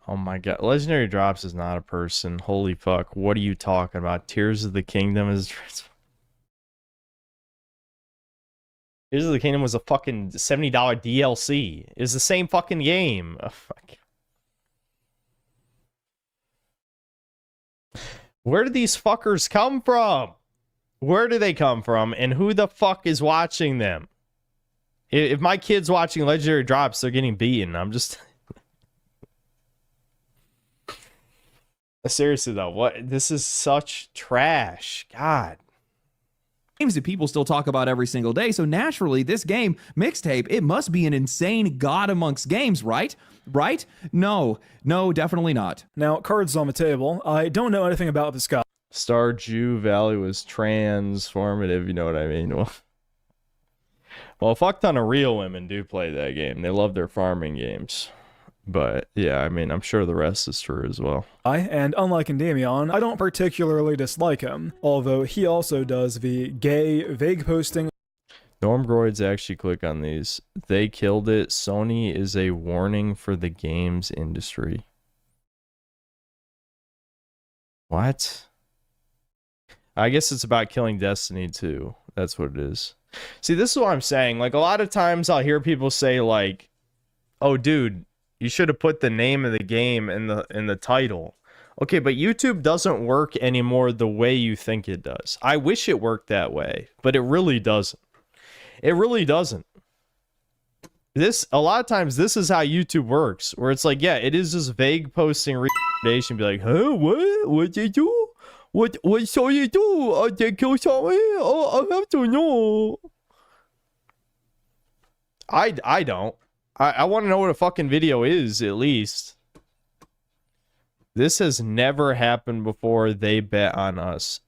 Oh my god, Legendary Drops is not a person. Holy fuck, what are you talking about? Tears of the Kingdom is... Tears of the Kingdom was a fucking $70 DLC. It's the same fucking game. Oh, fuck. Where do these fuckers come from? Where do they come from? And who the fuck is watching them? If my kid's watching Legendary Drops, they're getting beaten. I'm just... Seriously, though, what? This is such trash. God. Games that people still talk about every single day. So naturally, this game, Mixtape, it must be an insane god amongst games, right? Right? No, definitely not. Now, cards on the table. I don't know anything about this guy. Stardew Valley was transformative, you know what I mean? Well, a fuck ton of real women do play that game. They love their farming games. But yeah, I mean, I'm sure the rest is true as well. And unlike Endymion, I don't particularly dislike him, although he also does the gay, vague posting. Normgroids actually click on these. They killed it. Sony is a warning for the games industry. What? I guess it's about killing Destiny 2. That's what it is. See, this is what I'm saying. Like, a lot of times I'll hear people say, like, oh, dude, you should have put the name of the game in the title. Okay, but YouTube doesn't work anymore the way you think it does. I wish it worked that way, but it really doesn't. It really doesn't. A lot of times, this is how YouTube works, where it's like, yeah, it is just vague posting recommendation, be like, huh, what? What did you do? What shall you do? They kill somebody? Oh, I have to know. I don't. I want to know what a fucking video is, at least. This has never happened before. They bet on us.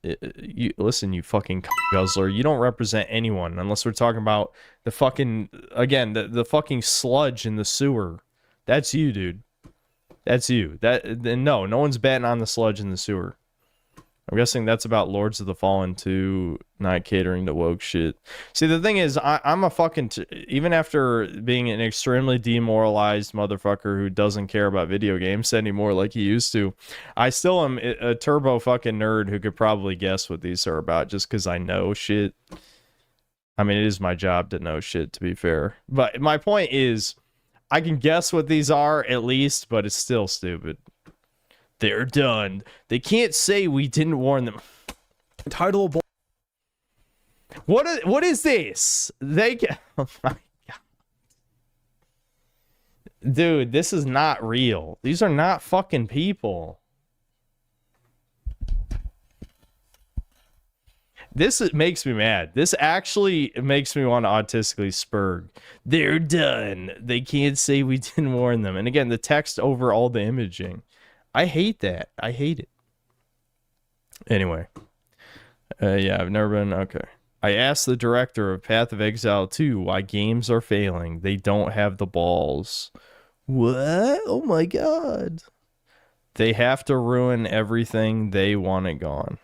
Listen, you fucking guzzler. You don't represent anyone unless we're talking about the fucking, again, the fucking sludge in the sewer. That's you, dude. That's you. No one's betting on the sludge in the sewer. I'm guessing that's about Lords of the Fallen 2 not catering to woke shit. See, the thing is, I'm a fucking... even after being an extremely demoralized motherfucker who doesn't care about video games anymore like he used to, I still am a turbo fucking nerd who could probably guess what these are about just because I know shit. I mean, it is my job to know shit, to be fair. But my point is, I can guess what these are at least, but it's still stupid. They're done. They can't say we didn't warn them. Titleable. What is this? Oh my god. Dude, this is not real. These are not fucking people. This makes me mad. This actually makes me want to autistically spurg. They're done. They can't say we didn't warn them. And again, the text over all the imaging. I hate that. I hate it. Anyway. Yeah, I've never been... Okay. I asked the director of Path of Exile 2 why games are failing. They don't have the balls. What? Oh my god. They have to ruin everything. They want it gone.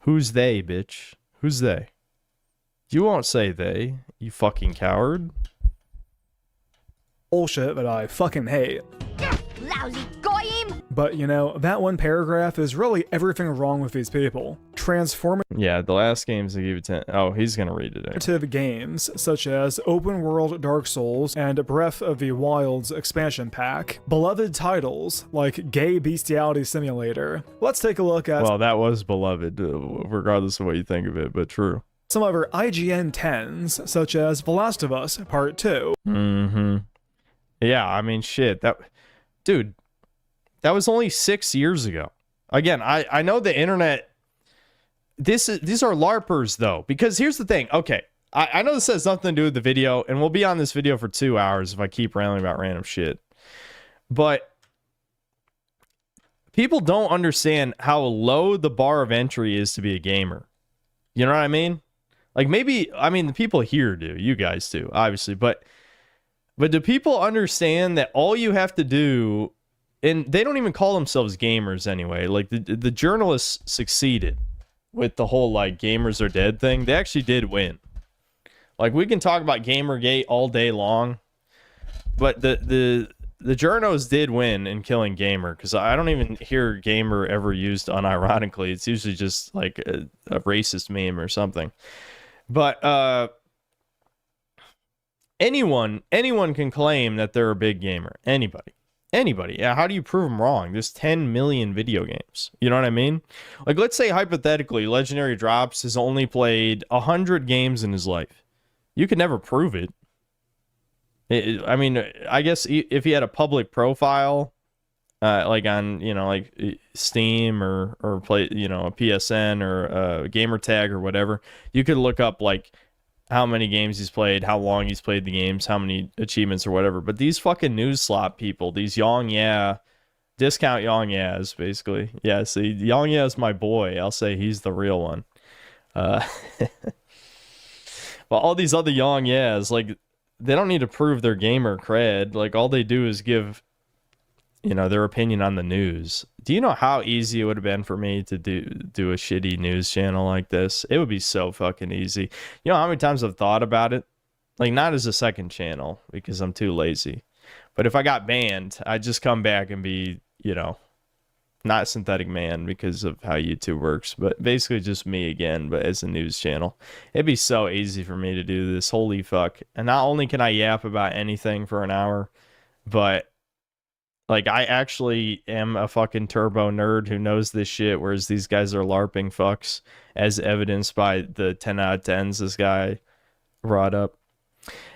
Who's they, bitch? Who's they? You won't say they, you fucking coward. Bullshit that I fucking hate. Lousy goyim! But, you know, that one paragraph is really everything wrong with these people. Transformative Yeah, the last games they gave it 10. Oh, he's gonna read it. Games, such as Open World Dark Souls and Breath of the Wild's expansion pack. Beloved titles, like Gay Bestiality Simulator. Let's take a look at... Well, that was beloved, regardless of what you think of it, but true. Some of our IGN 10s, such as The Last of Us Part 2. Mm-hmm. Yeah, I mean, shit. Dude, that was only 6 years ago. Again, I know the internet... These are LARPers, though. Because here's the thing. Okay, I know this has nothing to do with the video, and we'll be on this video for 2 hours if I keep rambling about random shit. But people don't understand how low the bar of entry is to be a gamer. You know what I mean? Like, maybe... I mean, the people here do. You guys do, obviously. But do people understand that all you have to do... And they don't even call themselves gamers anyway. Like, the journalists succeeded with the whole, like, gamers are dead thing. They actually did win. Like, we can talk about Gamergate all day long, but the journos did win in killing gamer, because I don't even hear gamer ever used unironically. It's usually just, like, a racist meme or something. But anyone can claim that they're a big gamer. Anybody. Anybody. Yeah, how do you prove them wrong? There's 10 million video games. You know what I mean? Like, let's say hypothetically, Legendary Drops has only played 100 games in his life. You could never prove it. I mean, I guess if he had a public profile, like on, you know, like Steam or play, you know, a PSN or a gamer tag or whatever, you could look up like how many games he's played, how long he's played the games, how many achievements or whatever. But these fucking news slop people, these discount Yong Yas, basically. Yeah, see, Yong Ya's my boy. I'll say he's the real one. Well, all these other Yong Yas, like, they don't need to prove their gamer cred. Like, all they do is give, you know, their opinion on the news. Do you know how easy it would have been for me to do a shitty news channel like this? It would be so fucking easy. You know how many times I've thought about it? Like, not as a second channel because I'm too lazy. But if I got banned, I'd just come back and be, you know, not Synthetic Man because of how YouTube works, but basically just me again, but as a news channel. It'd be so easy for me to do this. Holy fuck. And not only can I yap about anything for an hour, but like, I actually am a fucking turbo nerd who knows this shit, whereas these guys are LARPing fucks, as evidenced by the 10 out of 10s this guy brought up.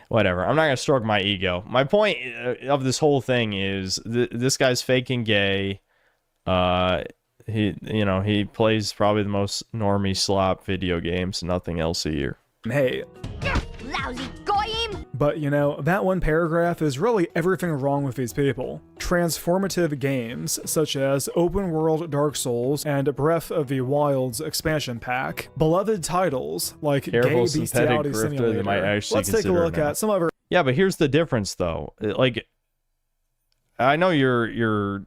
Whatever. I'm not going to stroke my ego. My point of this whole thing is this guy's faking gay. He plays probably the most normie slop video games, nothing else a year. Hey. Lousy goyim! But, you know, that one paragraph is really everything wrong with these people. Transformative games, such as Open World Dark Souls and Breath of the Wild's expansion pack. Beloved titles like Careful, Gay Bestiality Simulator. Might actually Let's take a look at some of our... Yeah, but here's the difference, though. Like, I know you're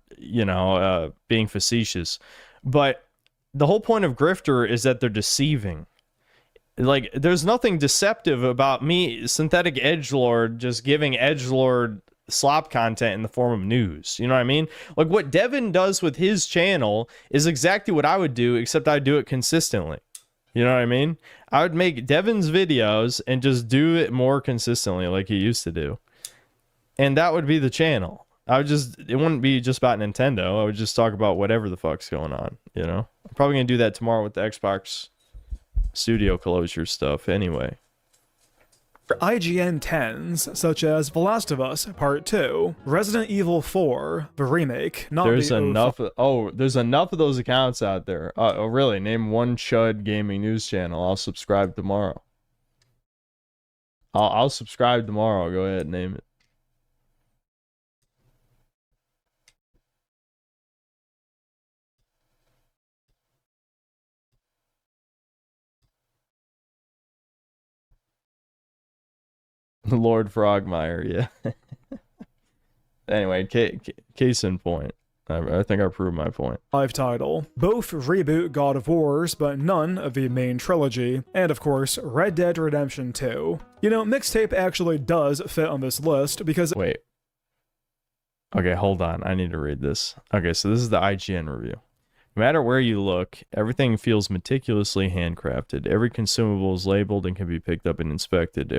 being facetious, but the whole point of Grifter is that they're deceiving. Like, there's nothing deceptive about me, Synthetic Edgelord, just giving Edgelord slop content in the form of news. You know what I mean? Like, what Devin does with his channel is exactly what I would do, except I do it consistently. You know what I mean? I would make Devin's videos and just do it more consistently like he used to do. And that would be the channel. It wouldn't be just about Nintendo. I would just talk about whatever the fuck's going on, you know? I'm probably going to do that tomorrow with the Xbox studio closure stuff anyway. IGN 10s, such as The Last of Us Part 2, Resident Evil 4, the remake, there's enough of those accounts out there. Oh, really? Name one Chud gaming news channel. I'll subscribe tomorrow. I'll subscribe tomorrow. Go ahead and name it. Lord Frogmire, yeah. Anyway, case in point. I think I proved my point. Live title. Both reboot God of Wars, but none of the main trilogy. And of course, Red Dead Redemption 2. You know, Mixtape actually does fit on this list because... Wait. Okay, hold on. I need to read this. Okay, so this is the IGN review. No matter where you look, everything feels meticulously handcrafted. Every consumable is labeled and can be picked up and inspected.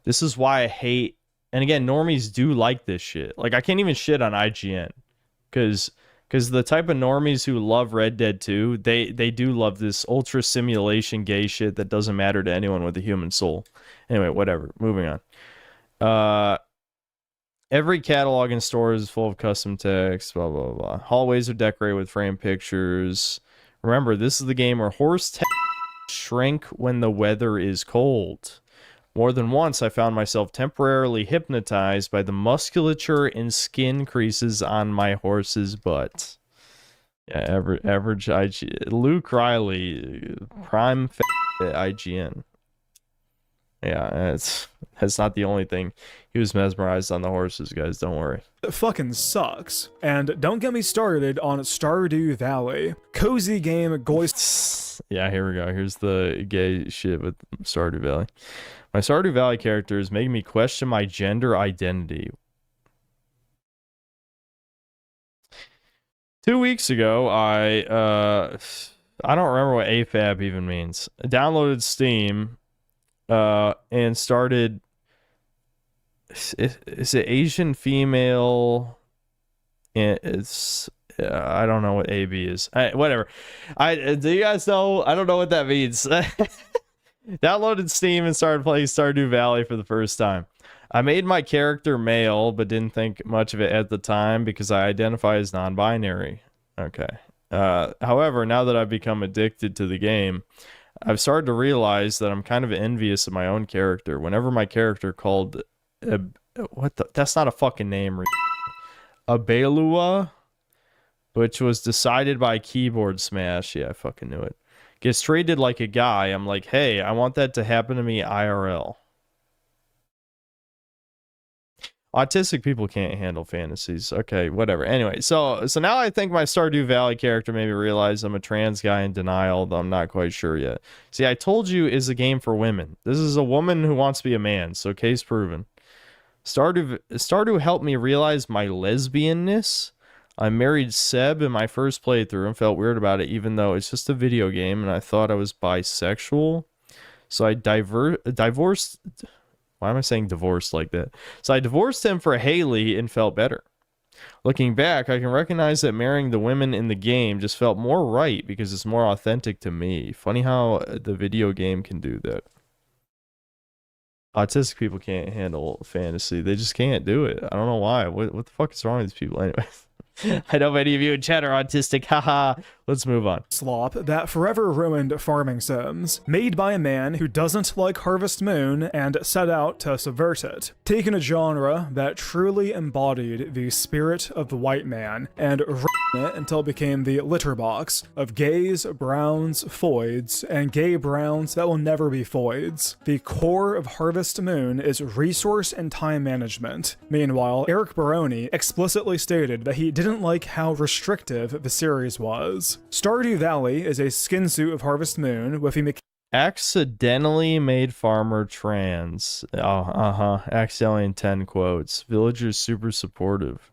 This is why I hate... And again, normies do like this shit. Like, I can't even shit on IGN. Because the type of normies who love Red Dead 2, they do love this ultra simulation gay shit that doesn't matter to anyone with a human soul. Anyway, whatever. Moving on. Every catalog in stores is full of custom text, blah, blah, blah. Hallways are decorated with framed pictures. Remember, this is the game where horse shrink when the weather is cold. More than once, I found myself temporarily hypnotized by the musculature and skin creases on my horse's butt. Yeah, average IGN. Luke Riley, prime IGN. Yeah, that's not the only thing. He was mesmerized on the horses, guys. Don't worry. It fucking sucks. And don't get me started on Stardew Valley. Cozy game Yeah, here we go. Here's the gay shit with Stardew Valley. My Stardew Valley character is making me question my gender identity. 2 weeks ago, I don't remember what AFAB even means. I downloaded Steam and started... Is it Asian female It's I don't know what AB is. Whatever. Do you guys know? I don't know what that means. Downloaded Steam and started playing Stardew Valley for the first time. I made my character male, but didn't think much of it at the time because I identify as non-binary. Okay. However, now that I've become addicted to the game, I've started to realize that I'm kind of envious of my own character. Whenever my character called... that's not a fucking name. Abelua, which was decided by keyboard smash. Yeah, I fucking knew it. Gets treated like a guy. I'm like, hey, I want that to happen to me IRL. Autistic people can't handle fantasies. Okay, whatever. Anyway, so now I think my Stardew Valley character made me realize I'm a trans guy in denial, though I'm not quite sure yet. See, I told you it's a game for women. This is a woman who wants to be a man, so case proven. Stardew helped me realize my lesbianness. I married Seb in my first playthrough and felt weird about it, even though it's just a video game and I thought I was bisexual. So I divorced... Why am I saying divorced like that? So I divorced him for Haley and felt better. Looking back, I can recognize that marrying the women in the game just felt more right because it's more authentic to me. Funny how the video game can do that. Autistic people can't handle fantasy. They just can't do it. I don't know why. What the fuck is wrong with these people anyway? I know many of you in chat are autistic. Haha. Let's move on. Slop that forever ruined farming sims, made by a man who doesn't like Harvest Moon and set out to subvert it. Taking a genre that truly embodied the spirit of the white man and ran it until it became the litter box of gays, browns, foids, and gay browns that will never be foids. The core of Harvest Moon is resource and time management. Meanwhile, Eric Baroni explicitly stated that he didn't like how restrictive the series was. Stardew Valley is a skin suit of Harvest Moon with a accidentally made farmer trans. Accidentally in 10 quotes. Villagers super supportive.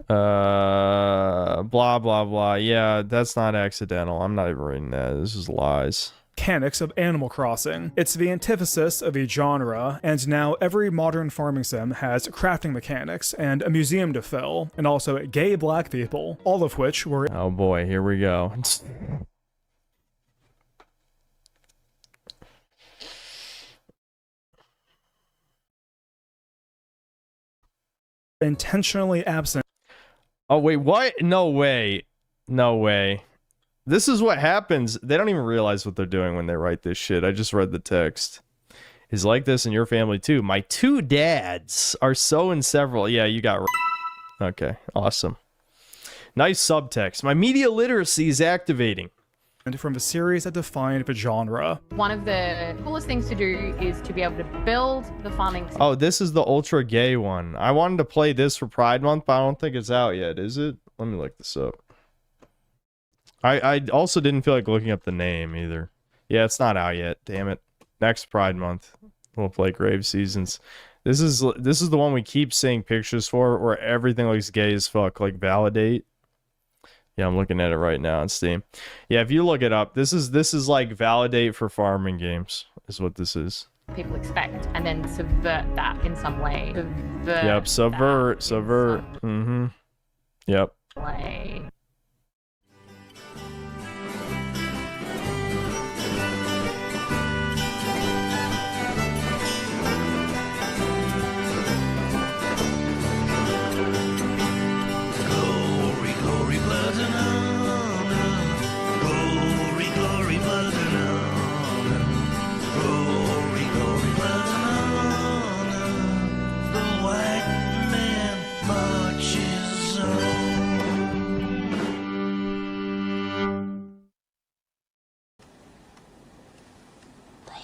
Blah blah blah. Yeah, that's not accidental. I'm not even reading that. This is lies. Mechanics of Animal Crossing. It's the antithesis of a genre, and now every modern farming sim has crafting mechanics and a museum to fill, and also gay black people, all of which were... Oh boy, here we go. intentionally absent. Oh wait, what? No way. No way. This is what happens. They don't even realize what they're doing when they write this shit. I just read the text. Is like this in your family too. My two dads are so inseparable. Yeah, you got right. Okay, awesome. Nice subtext. My media literacy is activating. And from the series that defined the genre. One of the coolest things to do is to be able to build the farming. Oh, this is the ultra gay one. I wanted to play this for Pride Month, but I don't think it's out yet, is it? Let me look this up. I also didn't feel like looking up the name either. Yeah, it's not out yet. Damn it. Next Pride Month, we'll play Grave Seasons. This is the one we keep seeing pictures for, where everything looks gay as fuck. Like Validate. Yeah, I'm looking at it right now on Steam. Yeah, if you look it up, this is like Validate for farming games. Is what this is. People expect, and then subvert that in some way. Yep, subvert. Mm-hmm. Yep. Way.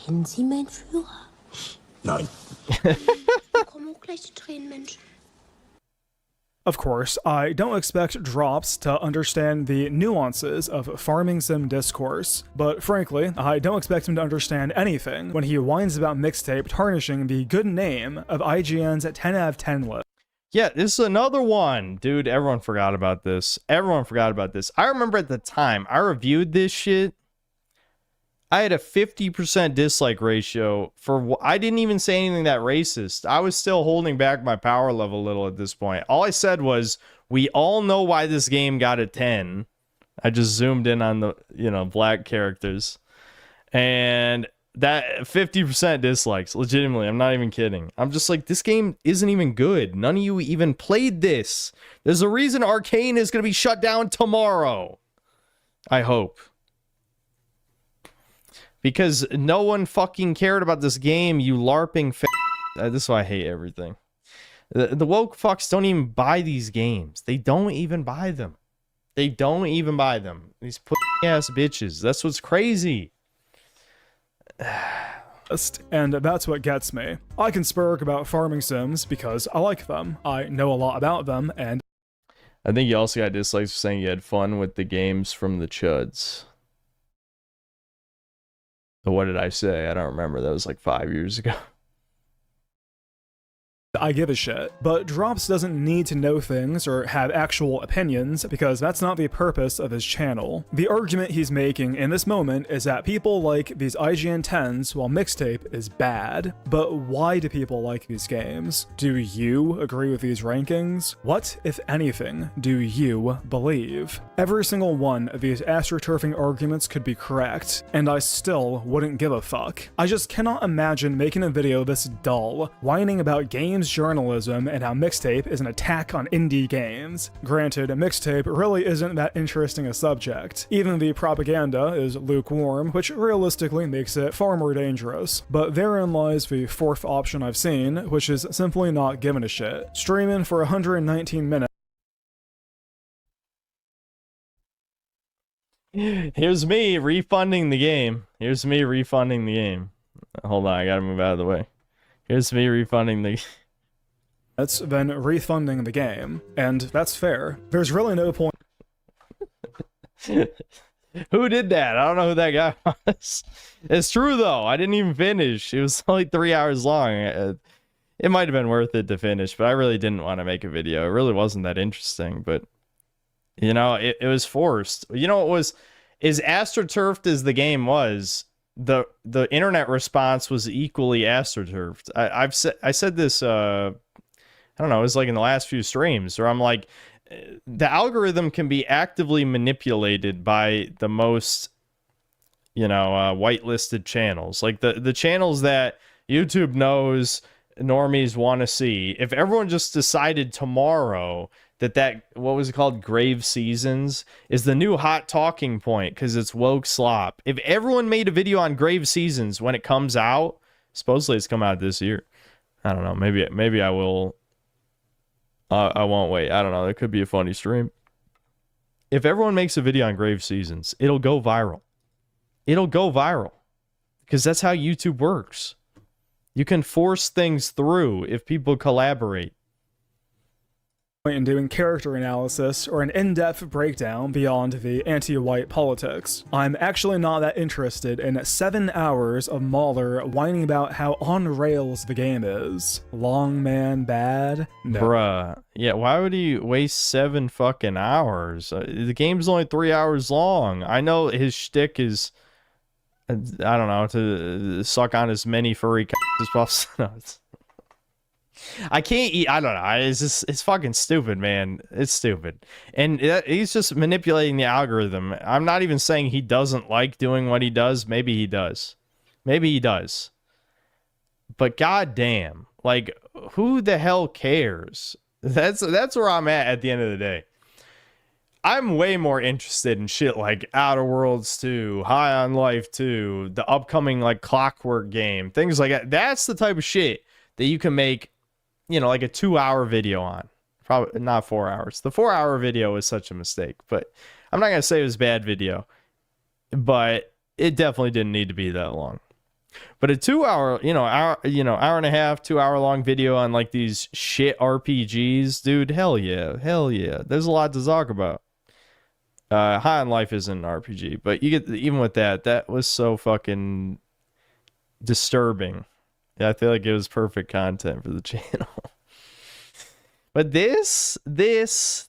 Kennen Sie meinen Führer? Nein. Komm auch gleich zu Tränen, Mensch. Of course, I don't expect Drops to understand the nuances of farming sim discourse, but frankly, I don't expect him to understand anything when he whines about Mixtape tarnishing the good name of IGN's 10 out of 10 list. Yeah, this is another one. Dude, everyone forgot about this. Everyone forgot about this. I remember at the time, I reviewed this shit. I had a 50% dislike ratio for... I didn't even say anything that racist. I was still holding back my power level a little at this point. All I said was, We all know why this game got a 10. I just zoomed in on the, black characters. And that 50% dislikes, legitimately. I'm not even kidding. I'm just like, this game isn't even good. None of you even played this. There's a reason Arcane is going to be shut down tomorrow. I hope. Because no one fucking cared about this game, you LARPing this is why I hate everything. The woke fucks don't even buy these games. They don't even buy them. They don't even buy them. These ass bitches. That's what's crazy. And that's what gets me. I can spurg about farming sims because I like them. I know a lot about them, and I think you also got dislikes for saying you had fun with the games from the chuds. But what did I say? I don't remember. That was like 5 years ago. I give a shit. But Drops doesn't need to know things or have actual opinions because that's not the purpose of his channel. The argument he's making in this moment is that people like these IGN 10s while Mixtape is bad. But why do people like these games? Do you agree with these rankings? What, if anything, do you believe? Every single one of these astroturfing arguments could be correct, and I still wouldn't give a fuck. I just cannot imagine making a video this dull, whining about games journalism and how Mixtape is an attack on indie games. Granted, Mixtape really isn't that interesting a subject. Even the propaganda is lukewarm, which realistically makes it far more dangerous. But therein lies the fourth option I've seen, which is simply not giving a shit. Streaming for 119 minutes. Here's me refunding the game. Here's me refunding the game. Hold on, I gotta move out of the way. Here's me refunding the... That's then refunding the game, and that's fair. There's really no point. Who did that? I don't know who that guy was. It's true though. I didn't even finish. It was only 3 hours long. It might have been worth it to finish, but I really didn't want to make a video. It really wasn't that interesting, but it was forced. It was as astroturfed as the game was. The internet response was equally astroturfed. I said this. I don't know, it was like in the last few streams where I'm like, the algorithm can be actively manipulated by the most, whitelisted channels. Like the channels that YouTube knows normies want to see. If everyone just decided tomorrow that what was it called, Grave Seasons, is the new hot talking point because it's woke slop. If everyone made a video on Grave Seasons when it comes out, supposedly it's come out this year. I don't know, maybe I will... I won't wait. I don't know. It could be a funny stream. If everyone makes a video on Grave Seasons, it'll go viral. It'll go viral. Because that's how YouTube works. You can force things through if people collaborate. In doing character analysis or an in-depth breakdown beyond the anti-white politics. I'm actually not that interested in 7 hours of Mahler whining about how on rails the game is. Long man bad? No. Bruh. Yeah, why would he waste 7 fucking hours? The game's only 3 hours long. I know his shtick is, I don't know, to suck on as many furry as possible. No, I can't eat. I don't know. It's fucking stupid, man. It's stupid. And he's just manipulating the algorithm. I'm not even saying he doesn't like doing what he does. Maybe he does. Maybe he does. But goddamn, like, who the hell cares? That's where I'm at the end of the day. I'm way more interested in shit like Outer Worlds 2, High on Life 2, the upcoming like Clockwork game, things like that. That's the type of shit that you can make, like a 2-hour video on. Probably not 4 hours. The 4-hour video was such a mistake, but I'm not gonna say it was a bad video, but it definitely didn't need to be that long. But a 2-hour, hour and a half, 2-hour long video on like these shit RPGs, dude, hell yeah. There's a lot to talk about. High on Life isn't an RPG, but you get, even with that was so fucking disturbing. Yeah, I feel like it was perfect content for the channel. But this there's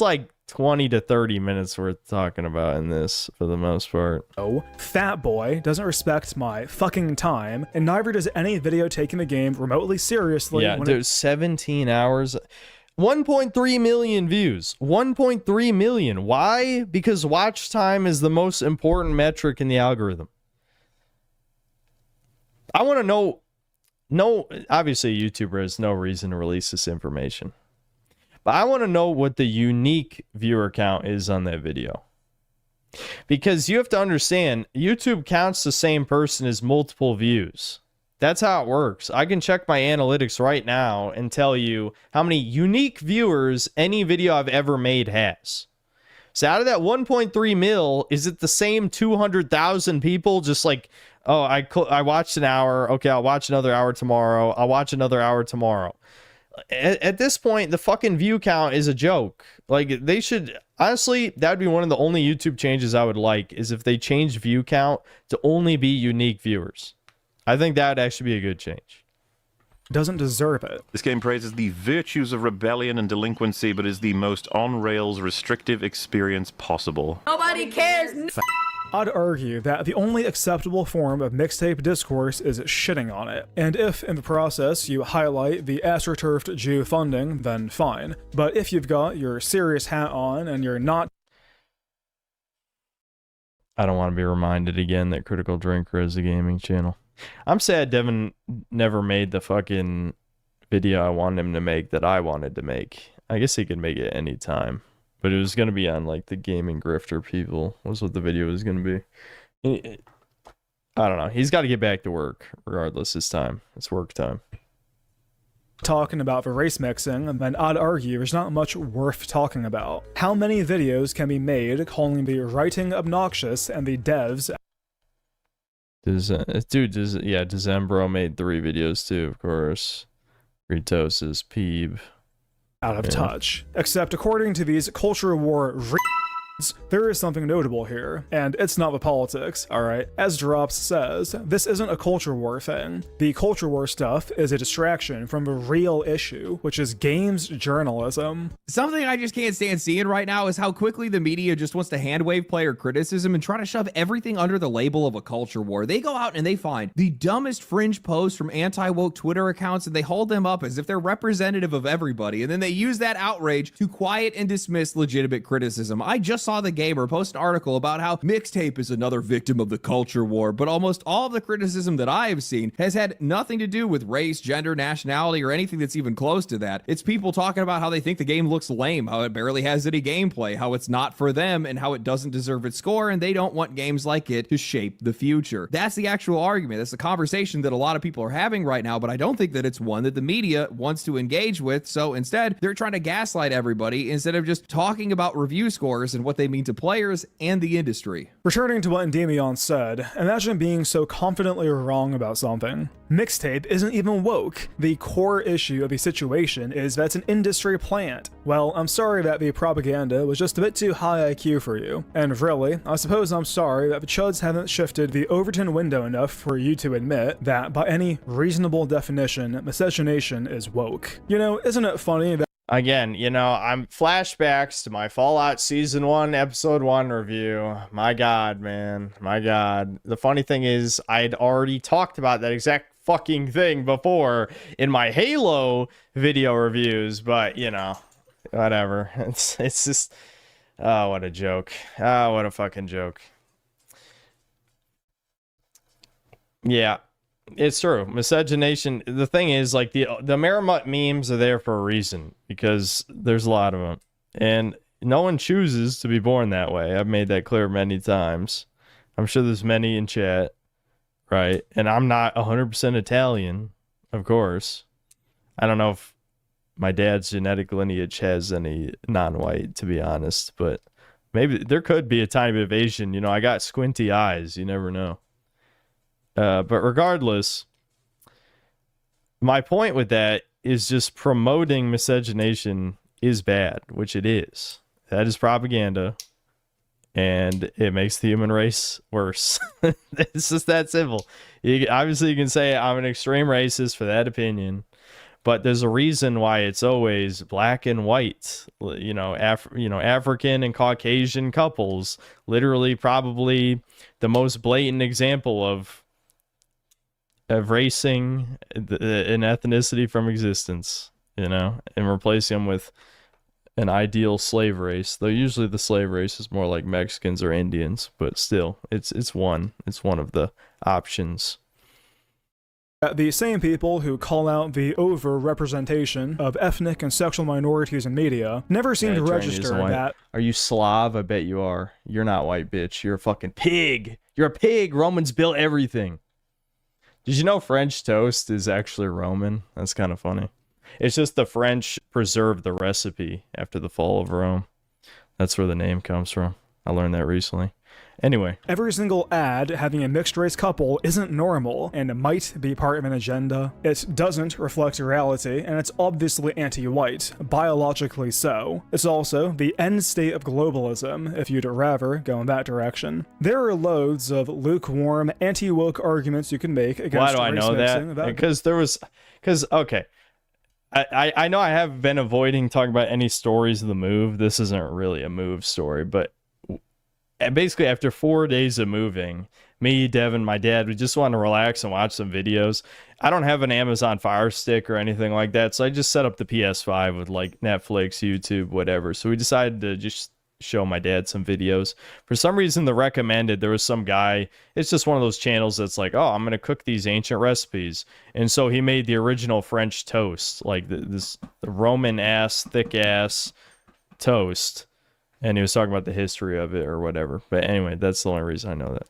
like 20 to 30 minutes worth talking about in this for the most part. Oh, Fat Boy doesn't respect my fucking time, and neither does any video taking the game remotely seriously. Yeah, dude, 17 hours. 1.3 million views. 1.3 million. Why? Because watch time is the most important metric in the algorithm. I want to know. No, obviously a YouTuber has no reason to release this information. But I want to know what the unique viewer count is on that video. Because you have to understand, YouTube counts the same person as multiple views. That's how it works. I can check my analytics right now and tell you how many unique viewers any video I've ever made has. So out of that 1.3 mil, is it the same 200,000 people just like, oh, I watched an hour. Okay, I'll watch another hour tomorrow. I'll watch another hour tomorrow. At this point, the fucking view count is a joke. Like, they should... Honestly, that would be one of the only YouTube changes I would like, is if they change view count to only be unique viewers. I think that would actually be a good change. Doesn't deserve it. This game praises the virtues of rebellion and delinquency, but is the most on-rails restrictive experience possible. Nobody cares. I'd argue that the only acceptable form of mixtape discourse is shitting on it. And if, in the process, you highlight the astroturfed Jew funding, then fine. But if you've got your serious hat on and you're not... I don't want to be reminded again that Critical Drinker is a gaming channel. I'm sad Devin never made the fucking video I wanted him to make that I wanted to make. I guess he could make it any time. But it was going to be on, like, the Gaming Grifter people. Was what the video was going to be. I don't know. He's got to get back to work, regardless. It's time. It's work time. Talking about the race mixing, then I'd argue there's not much worth talking about. How many videos can be made calling the writing obnoxious and the devs... Dezembro made 3 videos too, of course. Ritos is Peeb. Out of touch. Except according to these culture war there is something notable here, and it's not the politics, alright? As Drops says, this isn't a culture war thing. The culture war stuff is a distraction from the real issue, which is games journalism. Something I just can't stand seeing right now is how quickly the media just wants to handwave player criticism and try to shove everything under the label of a culture war. They go out and they find the dumbest fringe posts from anti-woke Twitter accounts and they hold them up as if they're representative of everybody, and then they use that outrage to quiet and dismiss legitimate criticism. I just saw The Gamer post an article about how Mixtape is another victim of the culture war, but almost all of the criticism that I have seen has had nothing to do with race, gender, nationality, or anything that's even close to that. It's people talking about how they think the game looks lame, how it barely has any gameplay, how it's not for them, and how it doesn't deserve its score, and they don't want games like it to shape the future. That's the actual argument. That's the conversation that a lot of people are having right now, but I don't think that it's one that the media wants to engage with, so instead, they're trying to gaslight everybody instead of just talking about review scores and what they mean to players and the industry. Returning to what Endymion said, imagine being so confidently wrong about something. Mixtape isn't even woke. The core issue of the situation is that it's an industry plant. Well, I'm sorry that the propaganda was just a bit too high IQ for you. And really, I suppose I'm sorry that the chuds haven't shifted the Overton window enough for you to admit that, by any reasonable definition, miscegenation is woke. You know, isn't it funny that Again, you know, I'm flashbacks to my Fallout Season 1, Episode 1 review. My God, man. My God. The funny thing is, I'd already talked about that exact fucking thing before in my Halo video reviews, but, you know, whatever. It's just... Oh, what a joke. Oh, what a fucking joke. Yeah. It's true. Miscegenation. The thing is, like, the Maramut memes are there for a reason, because there's a lot of them, and no one chooses to be born that way. I've made that clear many times. I'm sure there's many in chat, right? And I'm not 100% Italian, of course. I don't know if my dad's genetic lineage has any non-white, to be honest, but maybe there could be a tiny bit of Asian. You know, I got squinty eyes. You never know. But regardless, my point with that is just promoting miscegenation is bad, which it is. That is propaganda, and it makes the human race worse. It's just that simple. Obviously, you can say I'm an extreme racist for that opinion, but there's a reason why it's always black and white. You know, African and Caucasian couples. Literally, probably the most blatant example of erasing an ethnicity from existence. you know, and replacing them with an ideal slave race. Though usually the slave race is more like Mexicans or Indians, but still, it's one of the options. The same people who call out the over-representation of ethnic and sexual minorities in media never seem to register that... Are you Slav? I bet you are. You're not white, bitch. You're a fucking pig. You're a pig. Romans built everything. Did you know French toast is actually Roman? That's kind of funny. It's just the French preserved the recipe after the fall of Rome. That's where the name comes from. I learned that recently. Anyway. Every single ad having a mixed-race couple isn't normal and might be part of an agenda. It doesn't reflect reality, and it's obviously anti-white, biologically so. It's also the end state of globalism, if you'd rather go in that direction. There are loads of lukewarm, anti-woke arguments you can make against Why do I know that? Because, okay. I know I have been avoiding talking about any stories of the move. This isn't really a move story, but basically after 4 days of moving, me, Devin, my dad, we just wanted to relax and watch some videos. I don't have an Amazon Fire Stick or anything like that, so I just set up the PS5 with like Netflix, YouTube, whatever. So we decided to just show my dad some videos. For some reason, the recommended, there was some guy, it's just one of those channels that's like, oh, I'm going to cook these ancient recipes. And so he made the original French toast, like the Roman-ass, thick-ass toast. And he was talking about the history of it or whatever. But anyway, that's the only reason I know that.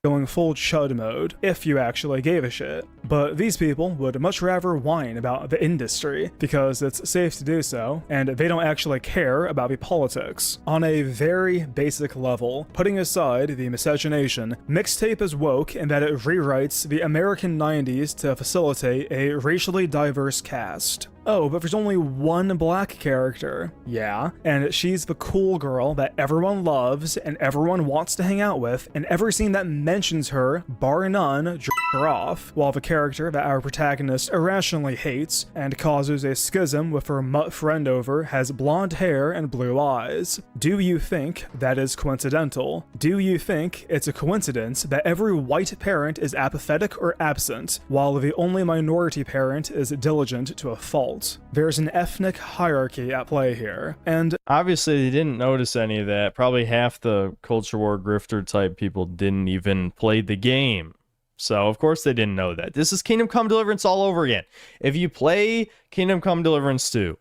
Going full chud mode, if you actually gave a shit. But these people would much rather whine about the industry, because it's safe to do so, and they don't actually care about the politics. On a very basic level, putting aside the miscegenation, Mixtape is woke in that it rewrites the American 90s to facilitate a racially diverse cast. Oh, but there's only one black character. Yeah, and she's the cool girl that everyone loves and everyone wants to hang out with, and every scene that mentions her, bar none, jerk her off, while the character that our protagonist irrationally hates and causes a schism with her mutt friend over has blonde hair and blue eyes. Do you think that is coincidental? Do you think it's a coincidence that every white parent is apathetic or absent, while the only minority parent is diligent to a fault? There's an ethnic hierarchy at play here, and obviously they didn't notice any of that. Probably half the culture war grifter type people didn't even play the game. So of course they didn't know that. This is Kingdom Come Deliverance all over again. If you play Kingdom Come Deliverance 2,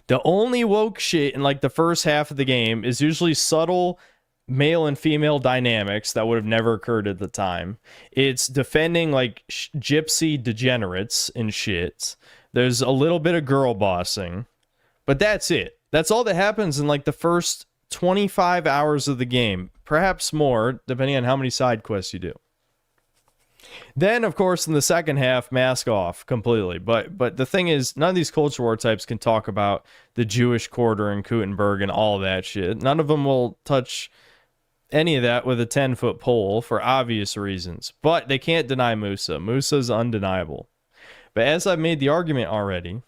the only woke shit in like the first half of the game is usually subtle male and female dynamics that would have never occurred at the time. It's defending like gypsy degenerates and shit. There's a little bit of girl bossing, but that's it. That's all that happens in like the first 25 hours of the game, perhaps more, depending on how many side quests you do. Then, of course, in the second half, mask off completely. But the thing is, none of these culture war types can talk about the Jewish quarter in Kuttenberg and all that shit. None of them will touch any of that with a 10-foot pole for obvious reasons. But they can't deny Musa. Musa's undeniable. But as I've made the argument already,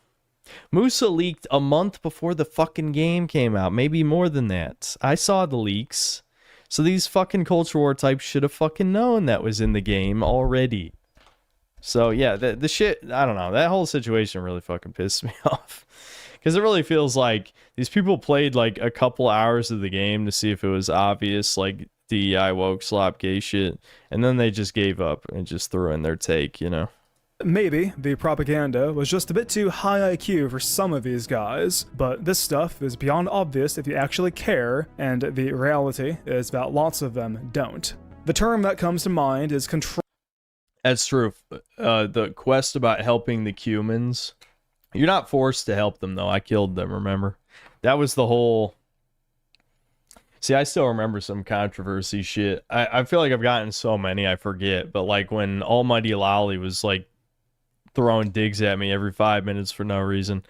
Musa leaked a month before the fucking game came out. Maybe more than that. I saw the leaks. So these fucking culture war types should have fucking known that was in the game already. So yeah, the shit, I don't know. That whole situation really fucking pissed me off. Because it really feels like these people played like a couple hours of the game to see if it was obvious, like DEI woke slop gay shit. And then they just gave up and just threw in their take, you know? Maybe the propaganda was just a bit too high IQ for some of these guys, but this stuff is beyond obvious if you actually care, and the reality is that lots of them don't. The term that comes to mind is control. That's true. The quest about helping the Cumans, you're not forced to help them though. I killed them, remember? That was the whole... See, I still remember some controversy shit. I feel like I've gotten so many, I forget, but like when Almighty Lolly was like throwing digs at me every 5 minutes for no reason.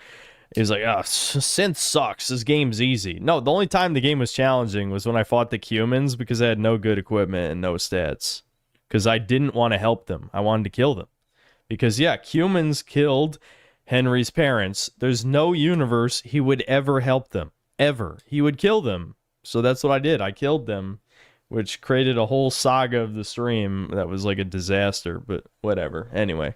He's like, oh, synth sucks. This game's easy. No, the only time the game was challenging was when I fought the Cumans because I had no good equipment and no stats. Because I didn't want to help them. I wanted to kill them. Because, yeah, Cumans killed Henry's parents. There's no universe he would ever help them. Ever. He would kill them. So that's what I did. I killed them, which created a whole saga of the stream that was like a disaster, but whatever. Anyway.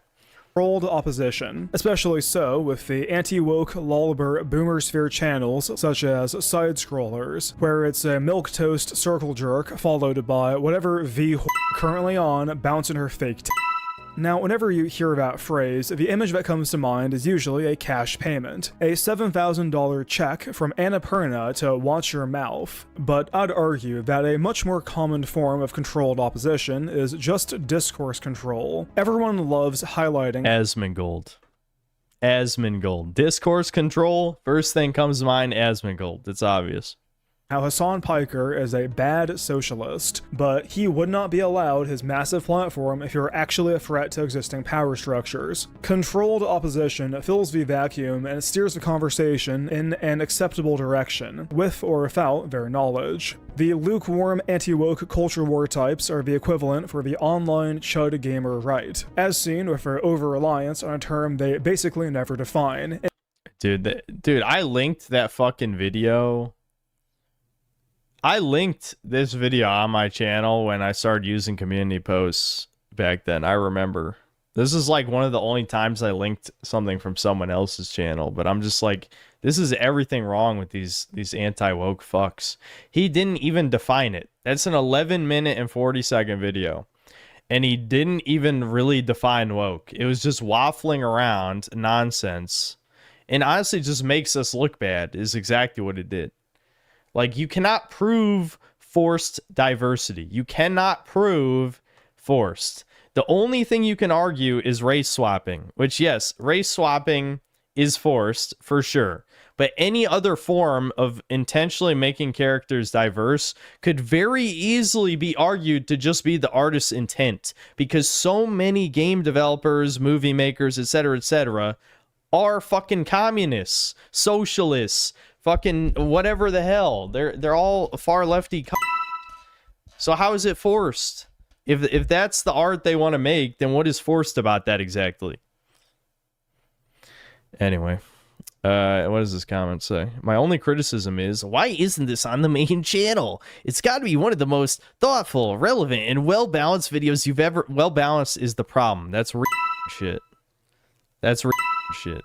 controlled opposition, especially so with the anti-woke lolliber boomersphere channels such as side-scrollers, where it's a milquetoast circle jerk followed by whatever V currently on bouncing her fake Now, whenever you hear that phrase, the image that comes to mind is usually a cash payment, a $7,000 check from Annapurna to watch your mouth. But I'd argue that a much more common form of controlled opposition is just discourse control. Everyone loves highlighting Asmongold. Discourse control, first thing comes to mind, Asmongold. It's obvious. How Hassan Piker is a bad socialist, but he would not be allowed his massive platform if you're actually a threat to existing power structures. Controlled opposition fills the vacuum and steers the conversation in an acceptable direction, with or without their knowledge. The lukewarm anti-woke culture war types are the equivalent for the online chud gamer right, as seen with their over-reliance on a term they basically never define. Dude, I linked that fucking video. I linked this video on my channel when I started using community posts back then. I remember. This is like one of the only times I linked something from someone else's channel, but I'm just like, this is everything wrong with these anti-woke fucks. He didn't even define it. That's an 11-minute and 40-second video. And he didn't even really define woke. It was just waffling around nonsense. And honestly, just makes us look bad is exactly what it did. Like, you cannot prove forced diversity. You cannot prove forced. The only thing you can argue is race swapping, which, yes, race swapping is forced for sure. But any other form of intentionally making characters diverse could very easily be argued to just be the artist's intent, because so many game developers, movie makers, etc., are fucking communists, socialists, fucking whatever the hell. They're all far lefty. So how is it forced? If that's the art they want to make, then what is forced about that exactly? Anyway, what does this comment say? My only criticism is, why isn't this on the main channel? It's got to be one of the most thoughtful, relevant, and well-balanced videos you've ever... Well-balanced is the problem. That's shit. That's shit.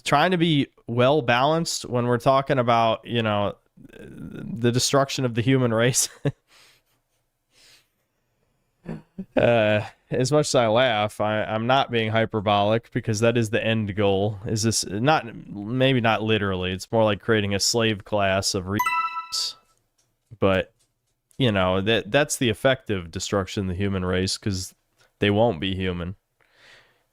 Trying to be well balanced when we're talking about, you know, the destruction of the human race. As much as I laugh, I'm not being hyperbolic, because that is the end goal. Is this not, maybe not literally, it's more like creating a slave class of but you know, that's the effective destruction of the human race, because they won't be human.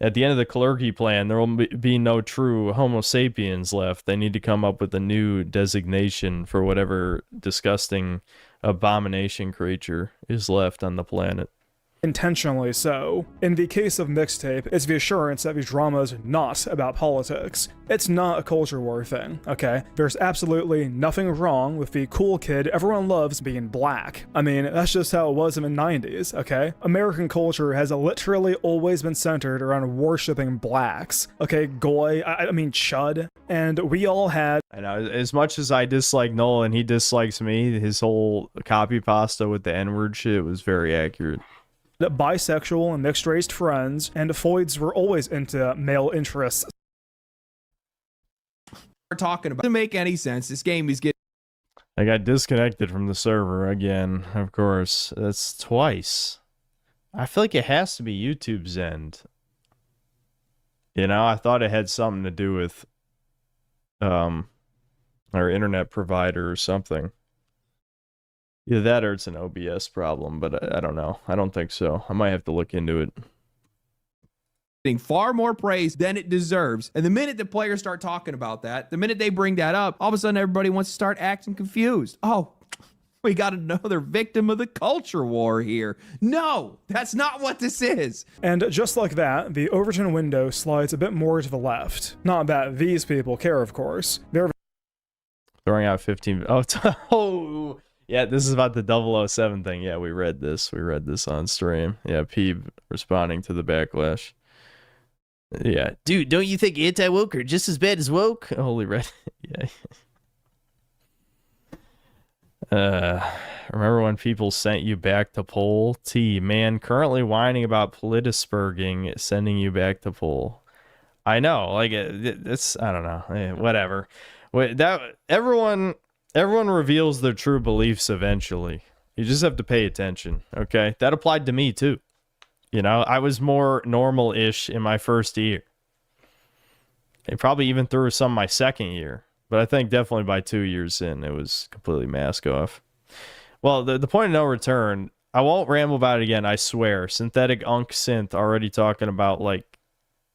At the end of the Kalergi plan, there will be no true Homo sapiens left. They need to come up with a new designation for whatever disgusting abomination creature is left on the planet. Intentionally so. In the case of Mixtape, it's the assurance that the drama is not about politics. It's not a culture war thing, okay? There's absolutely nothing wrong with the cool kid everyone loves being black. I mean, that's just how it was in the 90s, okay? American culture has literally always been centered around worshipping blacks, okay? Goy, I mean chud, and we all had... I know, as much as I dislike Noel and he dislikes me, his whole copy pasta with the N-word shit was very accurate. Bisexual and mixed-race friends, and Foids were always into male interests. We're talking about, doesn't make any sense. This game is getting... I got disconnected from the server again, of course. That's twice. I feel like it has to be YouTube's end. You know, I thought it had something to do with our internet provider or something. Either that or it's an OBS problem, but I don't know. I don't think so. I might have to look into it. Getting far more praise than it deserves. And the minute the players start talking about that, the minute they bring that up, all of a sudden everybody wants to start acting confused. Oh, we got another victim of the culture war here. No, that's not what this is. And just like that, the Overton window slides a bit more to the left. Not that these people care, of course. They're throwing out 15... Oh, yeah, this is about the 007 thing. Yeah, we read this. We read this on stream. Yeah, Peeb responding to the backlash. Yeah. Dude, don't you think anti-woke are just as bad as woke? Holy red. Yeah. Remember when people sent you back to poll? Man, currently whining about politisperging, sending you back to poll. I know, like it's I don't know, whatever. That everyone reveals their true beliefs eventually. You just have to pay attention, okay? That applied to me too. You know, I was more normal-ish in my first year. And probably even through some of my second year. But I think definitely by 2 years in, it was completely mask off. Well, the point of no return, I won't ramble about it again, I swear. Synthetic Unk Synth already talking about like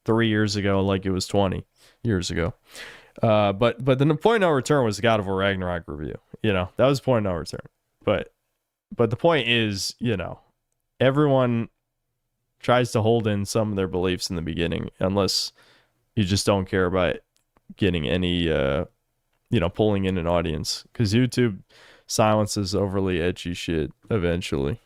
3 years ago, like it was 20 years ago. But the point of no return was the God of War Ragnarok review. You know, that was the point of no return. But the point is, you know, everyone tries to hold in some of their beliefs in the beginning, unless you just don't care about getting any, pulling in an audience. Because YouTube silences overly edgy shit eventually.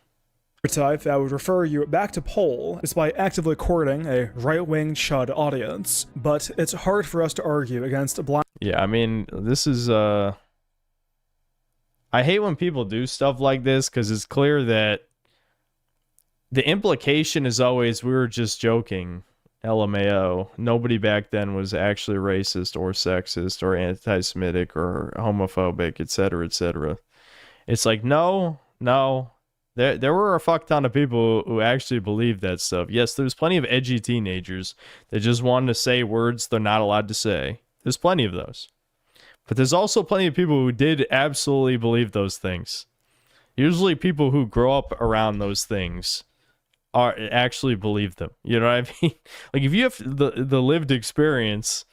Type that would refer you back to poll is by actively courting a right-wing chud audience, but it's hard for us to argue against black. Yeah, I mean, this is, I hate when people do stuff like this, because it's clear that the implication is always, we were just joking, LMAO. Nobody back then was actually racist or sexist or anti-Semitic or homophobic, etc., etc. It's like, no. There were a fuck ton of people who actually believed that stuff. Yes, there's plenty of edgy teenagers that just wanted to say words they're not allowed to say. There's plenty of those. But there's also plenty of people who did absolutely believe those things. Usually people who grow up around those things are actually believe them. You know what I mean? Like, if you have the lived experience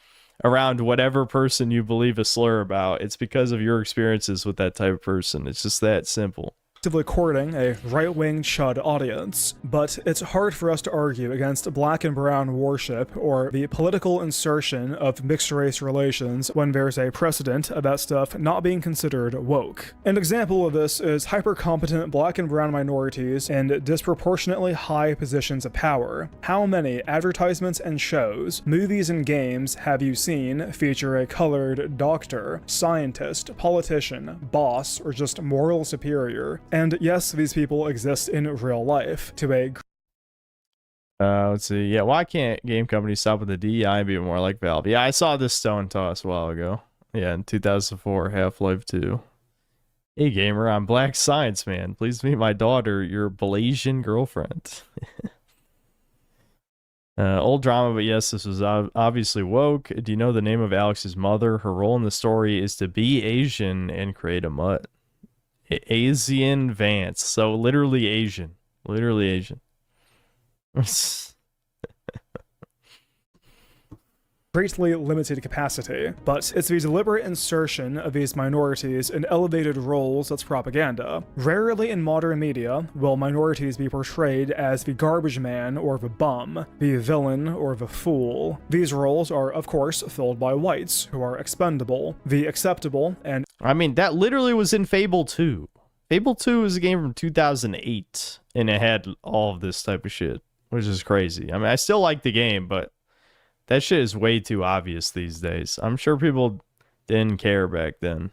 around whatever person you believe a slur about, it's because of your experiences with that type of person. It's just that simple. Actively courting a right-wing chud audience, but it's hard for us to argue against black and brown worship or the political insertion of mixed-race relations when there's a precedent about stuff not being considered woke. An example of this is hyper-competent black and brown minorities in disproportionately high positions of power. How many advertisements and shows, movies and games have you seen feature a colored doctor, scientist, politician, boss, or just moral superior? And yes, these people exist in real life to a... Let's see. Yeah, why can't game companies stop with the DEI and be more like Valve? Yeah, I saw this stone toss a while ago. Yeah, in 2004, Half-Life 2. Hey, gamer, I'm Black Science Man. Please meet my daughter, your Blasian girlfriend. Old drama, but yes, this was obviously woke. Do you know the name of Alex's mother? Her role in the story is to be Asian and create a mutt. Asian Vance. So literally Asian. Literally Asian. Greatly limited capacity, but it's the deliberate insertion of these minorities in elevated roles that's propaganda. Rarely in modern media will minorities be portrayed as the garbage man or the bum, the villain or the fool. These roles are, of course, filled by whites, who are expendable, the acceptable, and... I mean, that literally was in Fable 2. Fable 2 is a game from 2008, and it had all of this type of shit, which is crazy. I mean, I still like the game, but that shit is way too obvious these days. I'm sure people didn't care back then.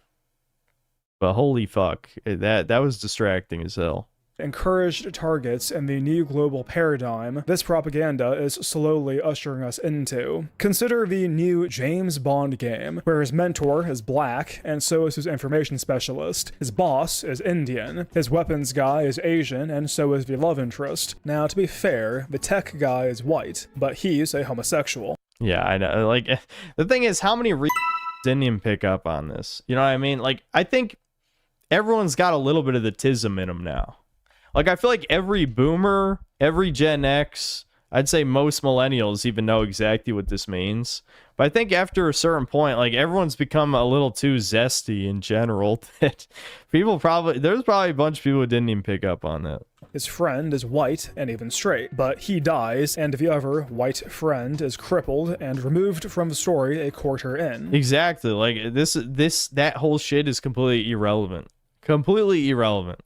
But holy fuck, that was distracting as hell. Encouraged targets in the new global paradigm this propaganda is slowly ushering us into. Consider the new James Bond game, where his mentor is black, and so is his information specialist. His boss is Indian, his weapons guy is Asian, and so is the love interest. Now, to be fair, the tech guy is white, but he's a homosexual. Yeah, I know. Like, the thing is, how many didn't even pick up on this? You know what I mean? Like, I think everyone's got a little bit of the tism in them now. Like, I feel like every boomer, every Gen X, I'd say most millennials even know exactly what this means. But I think after a certain point, like, everyone's become a little too zesty in general that there's probably a bunch of people who didn't even pick up on that. His friend is white and even straight, but he dies, and the other white friend is crippled and removed from the story a quarter in. Exactly. Like, that whole shit is completely irrelevant. Completely irrelevant.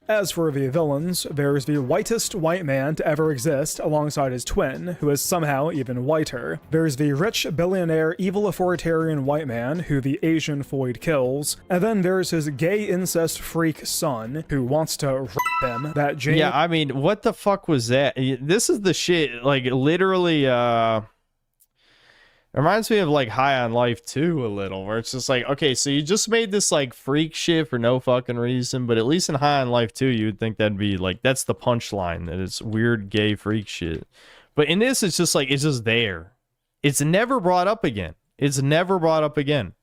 As for the villains, there's the whitest white man to ever exist alongside his twin, who is somehow even whiter. There's the rich billionaire evil authoritarian white man who the Asian Floyd kills, and then there's his gay incest freak son who wants to rape him. That James. Yeah, I mean, what the fuck was that? This is the shit, like, literally, reminds me of, like, High on Life 2 a little, where it's just like, okay, so you just made this, like, freak shit for no fucking reason, but at least in High on Life 2, you would think that'd be, like, that's the punchline, that it's weird gay freak shit. But in this, it's just, like, it's just there. It's never brought up again. It's never brought up again.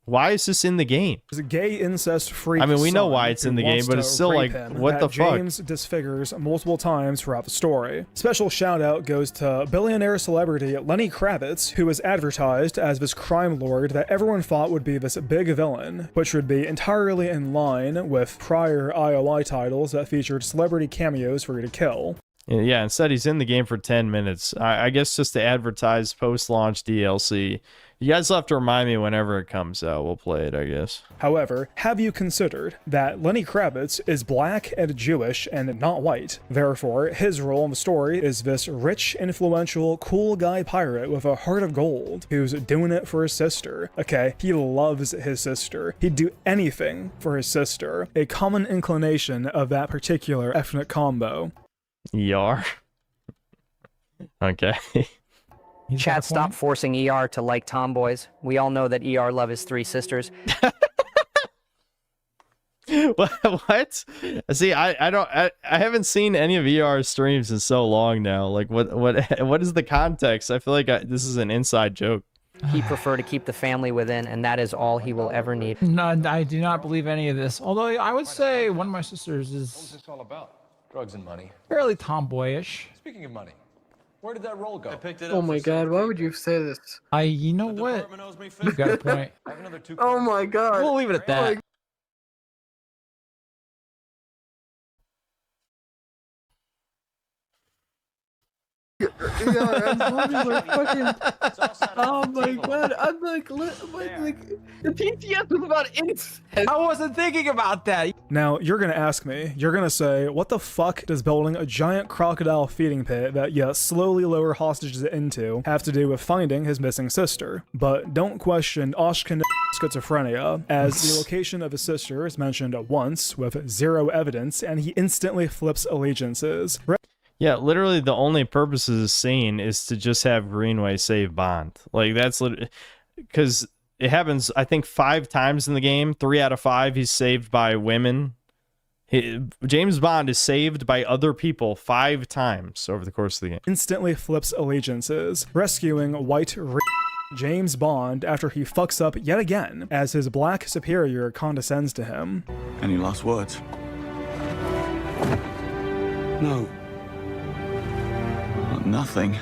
Why is this in the game? There's a gay incest freak. I mean, we know son why it's in who the game, wants but to it's still rape like, him what the that fuck? James disfigures multiple times throughout the story. Special shout out goes to billionaire celebrity Lenny Kravitz, who was advertised as this crime lord that everyone thought would be this big villain, which would be entirely in line with prior IOI titles that featured celebrity cameos for you to kill. Yeah, instead he's in the game for 10 minutes. I guess just to advertise post-launch DLC. You guys will have to remind me whenever it comes out. We'll play it, I guess. However, have you considered that Lenny Kravitz is black and Jewish and not white? Therefore, his role in the story is this rich, influential, cool guy pirate with a heart of gold who's doing it for his sister. Okay, he loves his sister. He'd do anything for his sister. A common inclination of that particular ethnic combo. ER. Okay. Chat, stop forcing ER to like tomboys. We all know that ER love his three sisters. What? See, I haven't seen any of ER's streams in so long now. Like, what is the context? I feel like this is an inside joke. He prefer to keep the family within, and that is all he will ever need. No, I do not believe any of this. Although I would say one of my sisters is What's this all about? Drugs and money. fairly tomboyish. Speaking of money, where did that roll go? I picked it Oh my god, why would you say this? You know what? You got a point. I have another 2. Oh my god. We'll leave it at that. Yeah, I'm like fucking. Oh my god, I'm like the PTS was about incest. I wasn't thinking about that. Now, you're gonna ask me, you're gonna say, what the fuck does building a giant crocodile feeding pit that you slowly lower hostages into have to do with finding his missing sister? But don't question Oshkin schizophrenia, as the location of his sister is mentioned once with zero evidence, and he instantly flips allegiances. Yeah, literally the only purpose of this scene is to just have Greenway save Bond. Like, that's because it happens, I think, 5 times in the game. 3 out of 5 he's saved by women. James Bond is saved by other people 5 times over the course of the game. Instantly flips allegiances, rescuing white James Bond after he fucks up yet again, as his black superior condescends to him. Any last words? No. Nothing.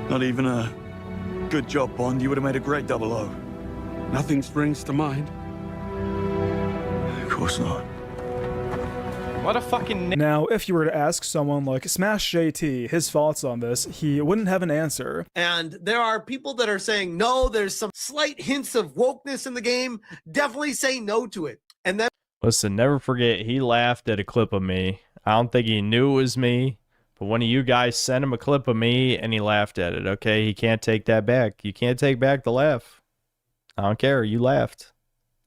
Not even a good job, Bond. You would have made a great 00. Nothing springs to mind. Of course not. What a fucking... Now, if you were to ask someone like Smash JT his thoughts on this, he wouldn't have an answer. And there are people that are saying, no, there's some slight hints of wokeness in the game. Definitely say no to it. And then... Listen, never forget, he laughed at a clip of me. I don't think he knew it was me. But one of you guys sent him a clip of me, and he laughed at it, okay? He can't take that back. You can't take back the laugh. I don't care. You laughed.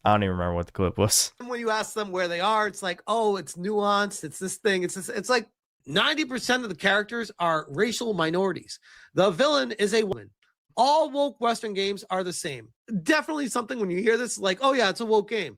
I don't even remember what the clip was. when you ask them where they are, it's like, oh, it's nuanced. It's this thing. It's this. It's like 90% of the characters are racial minorities. The villain is a woman. All woke Western games are the same. Definitely something when you hear this, like, oh, yeah, it's a woke game.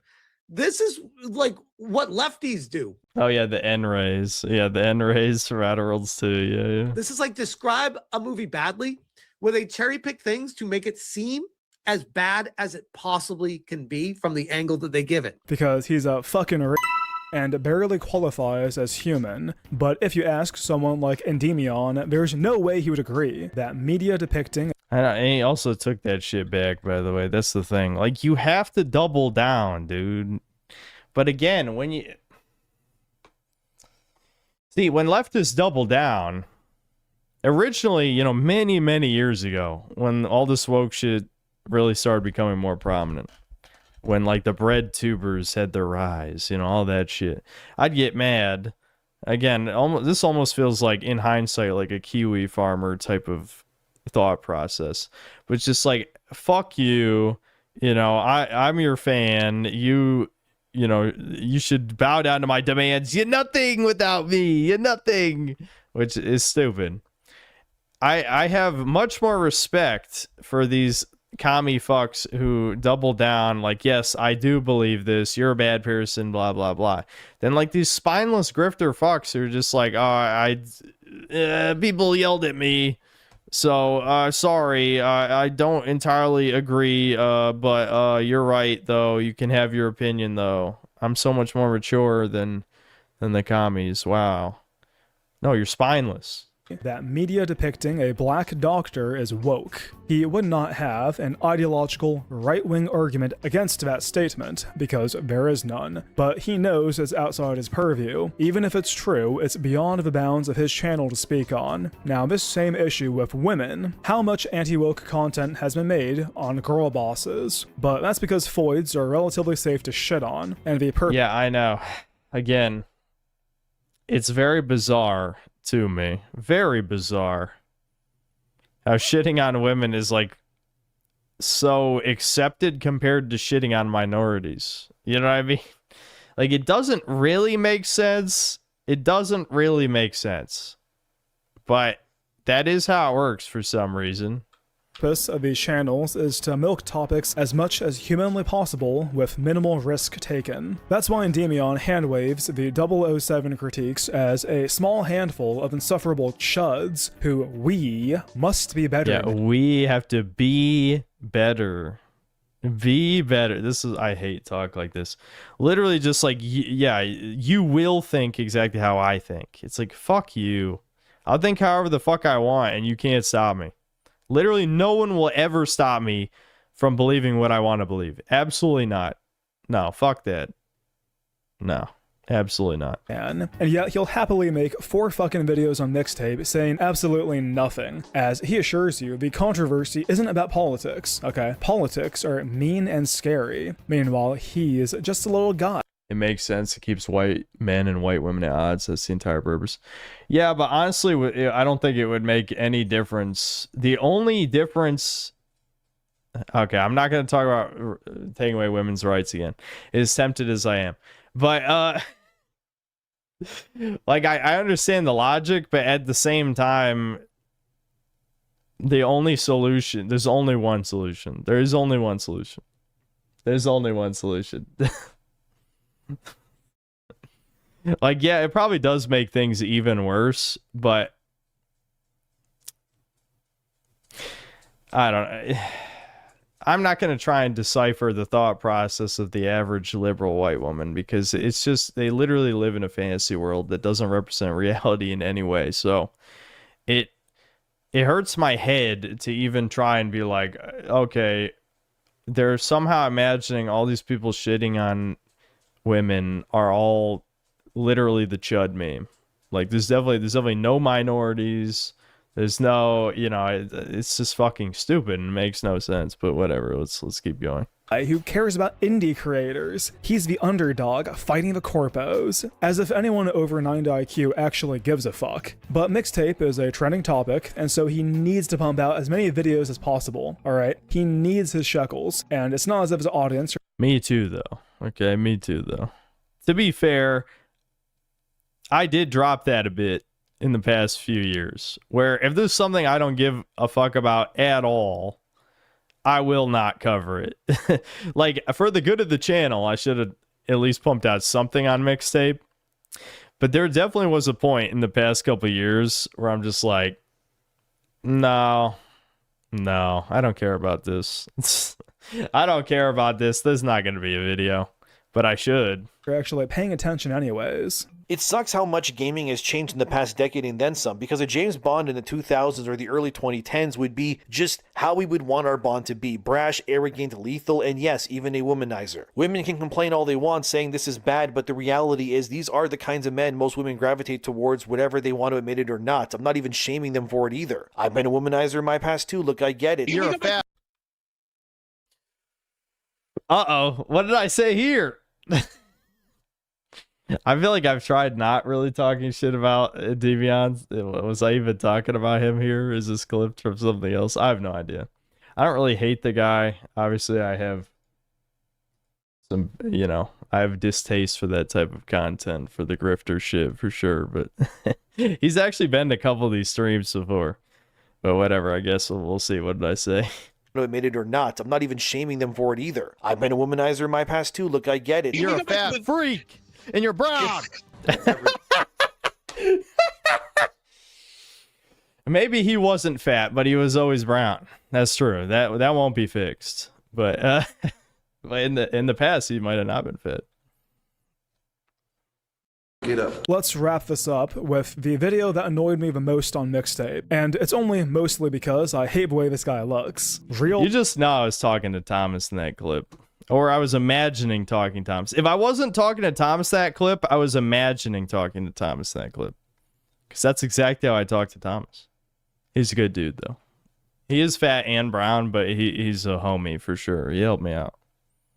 This is like what lefties do. Oh, yeah, the N-rays. Yeah, the N-rays from Outer Worlds 2. Yeah. This is like describe a movie badly, where they cherry pick things to make it seem as bad as it possibly can be from the angle that they give it. Because he's a fucking and barely qualifies as human. But if you ask someone like Endymion, there's no way he would agree that media depicting... And he also took that shit back, by the way. That's the thing. Like, you have to double down, dude. But again, when you... See, when leftists double down, originally, you know, many, many years ago, when all this woke shit really started becoming more prominent, when like the bread tubers had their rise, you know, all that shit. I'd get mad. Again, this almost feels like, in hindsight, like a Kiwi farmer type of thought process. But it's just like, fuck you, you know, I'm your fan. You know, you should bow down to my demands. You're nothing without me. You're nothing, which is stupid. I have much more respect for these commie fucks who double down like, yes, I do believe this, you're a bad person, blah blah blah, then like these spineless grifter fucks who are just like, oh, people yelled at me, so sorry, I don't entirely agree, but you're right though, you can have your opinion though, I'm so much more mature than the commies. Wow, no, you're spineless. That media depicting a black doctor is woke. He would not have an ideological right-wing argument against that statement, because there is none. But he knows it's outside his purview. Even if it's true, it's beyond the bounds of his channel to speak on. Now, this same issue with women, how much anti-woke content has been made on girl bosses? But that's because foids are relatively safe to shit on, and the yeah, I know. Again, it's very bizarre to me. Very bizarre. How shitting on women is like so accepted compared to shitting on minorities. You know what I mean? Like, it doesn't really make sense. It doesn't really make sense. But that is how it works for some reason. Purpose of these channels is to milk topics as much as humanly possible with minimal risk taken. That's why Endymion handwaves the 007 critiques as a small handful of insufferable chuds who we must be better. Yeah, we have to be better. Be better. This is, I hate talk like this. Literally just like, yeah, you will think exactly how I think. It's like, fuck you. I'll think however the fuck I want and you can't stop me. Literally, no one will ever stop me from believing what I want to believe. Absolutely not. No, fuck that. No, absolutely not. And yet he'll happily make 4 fucking videos on Mixtape saying absolutely nothing, as he assures you the controversy isn't about politics, okay? Politics are mean and scary. Meanwhile, he's just a little guy. It makes sense. It keeps white men and white women at odds. That's the entire purpose. Yeah, but honestly, I don't think it would make any difference. The only difference... Okay, I'm not going to talk about taking away women's rights again. As tempted as I am. But, like, I understand the logic, but at the same time, the only solution... There's only one solution. There is only one solution. There's only one solution. Like, yeah, it probably does make things even worse, but I don't know. I'm not going to try and decipher the thought process of the average liberal white woman, because it's just, they literally live in a fantasy world that doesn't represent reality in any way. So it hurts my head to even try and be like, okay, they're somehow imagining all these people shitting on women are all literally the chud meme. Like, there's definitely no minorities. There's no, you know, it's just fucking stupid and makes no sense. But whatever, let's keep going. Who cares about indie creators? He's the underdog fighting the corpos, as if anyone over 90 IQ actually gives a fuck. But Mixtape is a trending topic, and so he needs to pump out as many videos as possible, alright? He needs his shekels, and it's not as if his audience... Me too, though. Okay, me too, though. To be fair, I did drop that a bit in the past few years, where if there's something I don't give a fuck about at all, I will not cover it. Like, for the good of the channel, I should have at least pumped out something on Mixtape. But there definitely was a point in the past couple of years where I'm just like, no, I don't care about this. I don't care about this. There's not going to be a video, but I should. You're actually paying attention anyways. It sucks how much gaming has changed in the past decade and then some, because a James Bond in the 2000s or the early 2010s would be just how we would want our Bond to be. Brash, arrogant, lethal, and yes, even a womanizer. Women can complain all they want saying this is bad, but the reality is these are the kinds of men most women gravitate towards, whatever they want to admit it or not. I'm not even shaming them for it either. I've been a womanizer in my past too. Look, I get it. You're a fat... Uh-oh, what did I say here? I feel like I've tried not really talking shit about Devion. Was I even talking about him here? Is this clip from something else? I have no idea. I don't really hate the guy. Obviously, I have some, you know, I have distaste for that type of content, for the grifter shit, for sure. But he's actually been to a couple of these streams before. But whatever, I guess we'll see. What did I say? Admit it or not, I'm not even shaming them for it either. I've been a womanizer in my past too. Look, I get it. You're a fat freak, and you're brown. Maybe he wasn't fat, but he was always brown. That's true. That won't be fixed. But in the past, he might have not been fit. Get up. Let's wrap this up with the video that annoyed me the most on Mixtape. And it's only mostly because I hate the way this guy looks. You just know I was talking to Thomas in that clip. Or I was imagining talking to Thomas. If I wasn't talking to Thomas that clip, I was imagining talking to Thomas that clip. Because that's exactly how I talk to Thomas. He's a good dude, though. He is fat and brown, but he's a homie for sure. He helped me out.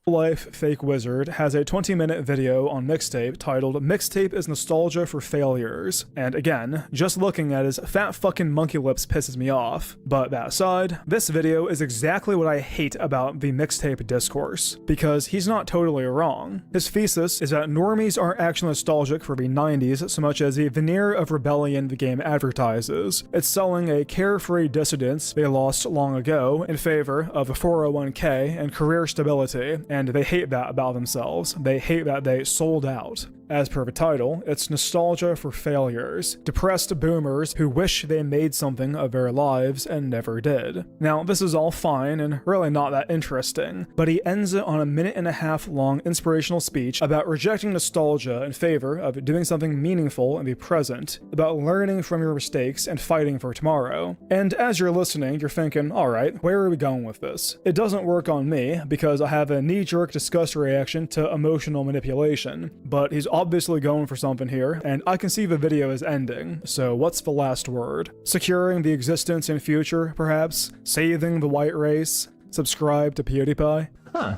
Life Fake Wizard has a 20-minute video on Mixtape titled Mixtape is Nostalgia for Failures. And again, just looking at his fat fucking monkey lips pisses me off. But that aside, this video is exactly what I hate about the Mixtape discourse, because he's not totally wrong. His thesis is that normies aren't actually nostalgic for the 90s so much as the veneer of rebellion the game advertises. It's selling a carefree dissidence they lost long ago in favor of a 401k and career stability, and they hate that about themselves. They hate that they sold out. As per the title, it's nostalgia for failures. Depressed boomers who wish they made something of their lives and never did. Now, this is all fine and really not that interesting, but he ends it on a 1.5-minute long inspirational speech about rejecting nostalgia in favor of doing something meaningful in the present, about learning from your mistakes and fighting for tomorrow. And as you're listening, you're thinking, alright, where are we going with this? It doesn't work on me because I have a knee-jerk disgust reaction to emotional manipulation, but he's obviously going for something here, and I can see the video is ending. So what's the last word? Securing the existence and future, perhaps? Saving the white race? Subscribe to PewDiePie? Huh.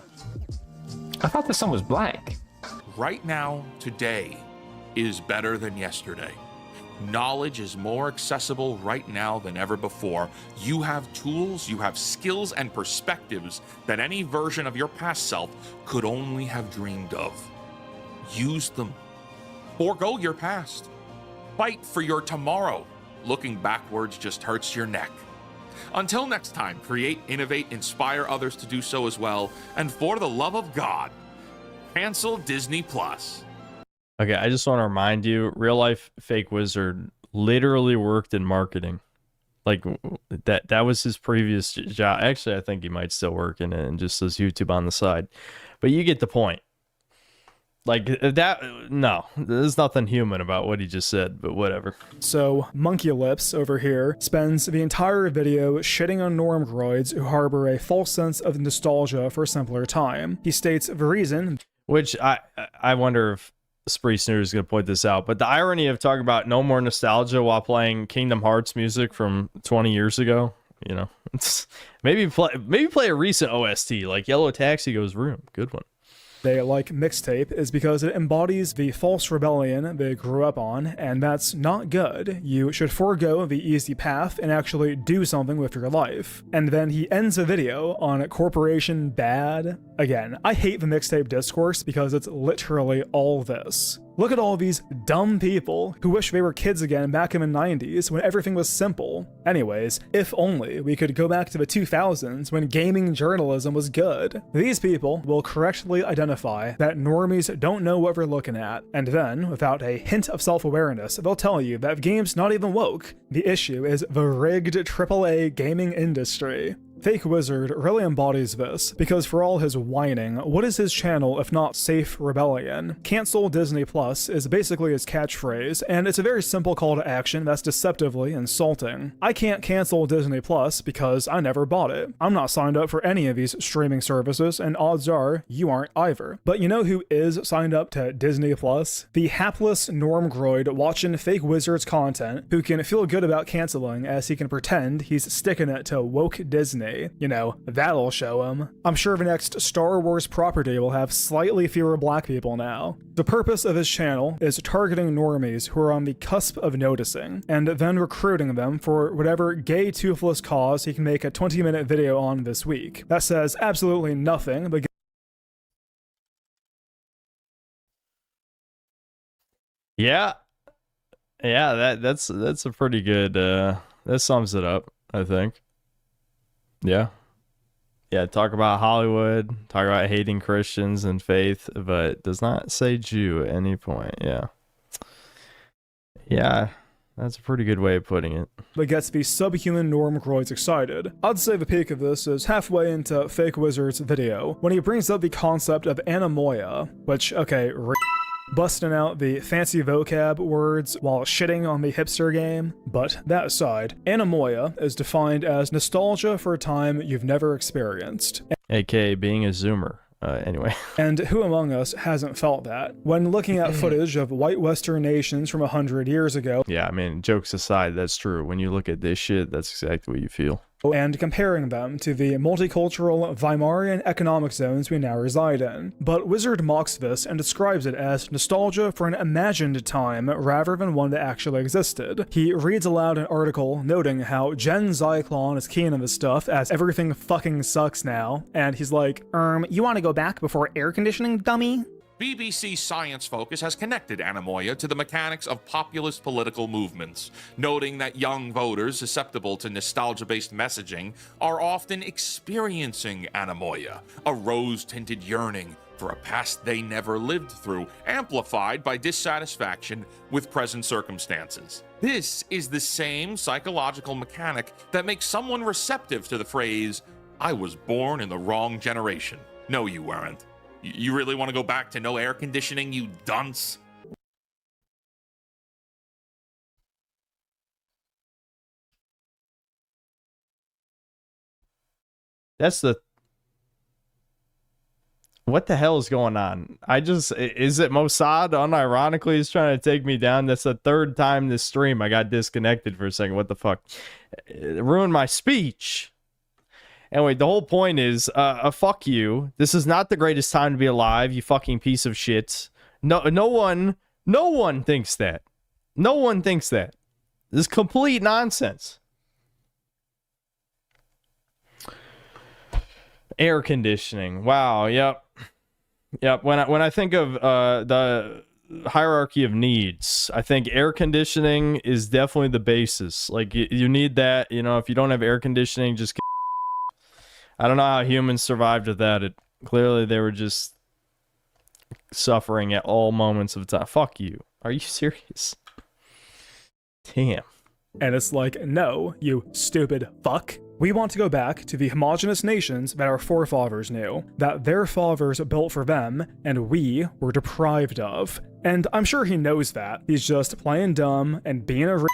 I thought the sun was black. Right now, today, is better than yesterday. Knowledge is more accessible right now than ever before. You have tools, you have skills and perspectives that any version of your past self could only have dreamed of. Use them. Forgo your past. Fight for your tomorrow. Looking backwards just hurts your neck. Until next time, create, innovate, inspire others to do so as well. And for the love of God, cancel Disney Plus. Okay, I just want to remind you, Real Life Fake Wizard literally worked in marketing. Like, that was his previous job. Actually, I think he might still work in it and just does YouTube on the side. But you get the point. Like, that, no, there's nothing human about what he just said, but whatever. So, Monkey Lips over here spends the entire video shitting on normgroids who harbor a false sense of nostalgia for a simpler time. He states the reason... Which, I wonder if Spree Snooter is going to point this out, but the irony of talking about no more nostalgia while playing Kingdom Hearts music from 20 years ago, you know, maybe play a recent OST like Yellow Taxi Goes Room. Good one. They like Mixtape is because it embodies the false rebellion they grew up on, and that's not good. You should forego the easy path and actually do something with your life. And then he ends the video on corporation bad. Again, I hate the Mixtape discourse because it's literally all this. Look at all these dumb people who wish they were kids again back in the 90s when everything was simple. Anyways, if only we could go back to the 2000s when gaming journalism was good. These people will correctly identify that normies don't know what we're looking at, and then, without a hint of self-awareness, they'll tell you that the game's not even woke. The issue is the rigged AAA gaming industry. Fake Wizard really embodies this, because for all his whining, what is his channel if not safe rebellion? Cancel Disney Plus is basically his catchphrase, and it's a very simple call to action that's deceptively insulting. I can't cancel Disney Plus because I never bought it. I'm not signed up for any of these streaming services, and odds are you aren't either. But you know who is signed up to Disney Plus? The hapless normgroid watching Fake Wizard's content who can feel good about canceling as he can pretend he's sticking it to woke Disney. Disney. You know, that'll show him. I'm sure the next Star Wars property will have slightly fewer black people now. The purpose of his channel is targeting normies who are on the cusp of noticing, and then recruiting them for whatever gay toothless cause he can make a 20-minute video on this week. That says absolutely nothing, but Yeah. Yeah, that's a pretty good that sums it up, I think. Yeah. Yeah, talk about Hollywood, talk about hating Christians and faith, but does not say Jew at any point. Yeah. Yeah, that's a pretty good way of putting it. But gets the subhuman normgroids excited. I'd say the peak of this is halfway into Fake Wizard's video, when he brings up the concept of anemoia, which, okay, busting out the fancy vocab words while shitting on the hipster game. But that aside, anemoia is defined as nostalgia for a time you've never experienced. AKA being a Zoomer. Anyway. And who among us hasn't felt that? When looking at footage of white Western nations from 100 years ago. Yeah, I mean, jokes aside, that's true. When you look at this shit, that's exactly what you feel. And comparing them to the multicultural Weimarian economic zones we now reside in. But Wizard mocks this and describes it as nostalgia for an imagined time rather than one that actually existed. He reads aloud an article noting how Jen Zyklon is keen on this stuff as everything fucking sucks now, and he's like, you want to go back before air conditioning, dummy? BBC Science Focus has connected anemoia to the mechanics of populist political movements, noting that young voters susceptible to nostalgia-based messaging are often experiencing anemoia, a rose-tinted yearning for a past they never lived through, amplified by dissatisfaction with present circumstances. This is the same psychological mechanic that makes someone receptive to the phrase, "I was born in the wrong generation." No, you weren't. You really want to go back to no air conditioning, you dunce? That's the... What the hell is going on? Is it Mossad unironically is trying to take me down? That's the third time this stream I got disconnected for a second. What the fuck? It ruined my speech. Anyway, the whole point is, fuck you. This is not the greatest time to be alive, you fucking piece of shit. No one thinks that. No one thinks that. This is complete nonsense. Air conditioning. Wow, yep. Yep, when I think of the hierarchy of needs, I think air conditioning is definitely the basis. Like, you need that, you know, if you don't have air conditioning, just get... I don't know how humans survived with that. Clearly they were just suffering at all moments of time. Fuck you. Are you serious? Damn. And it's like, no, you stupid fuck. We want to go back to the homogenous nations that our forefathers knew, that their fathers built for them, and we were deprived of. And I'm sure he knows that. He's just playing dumb and being a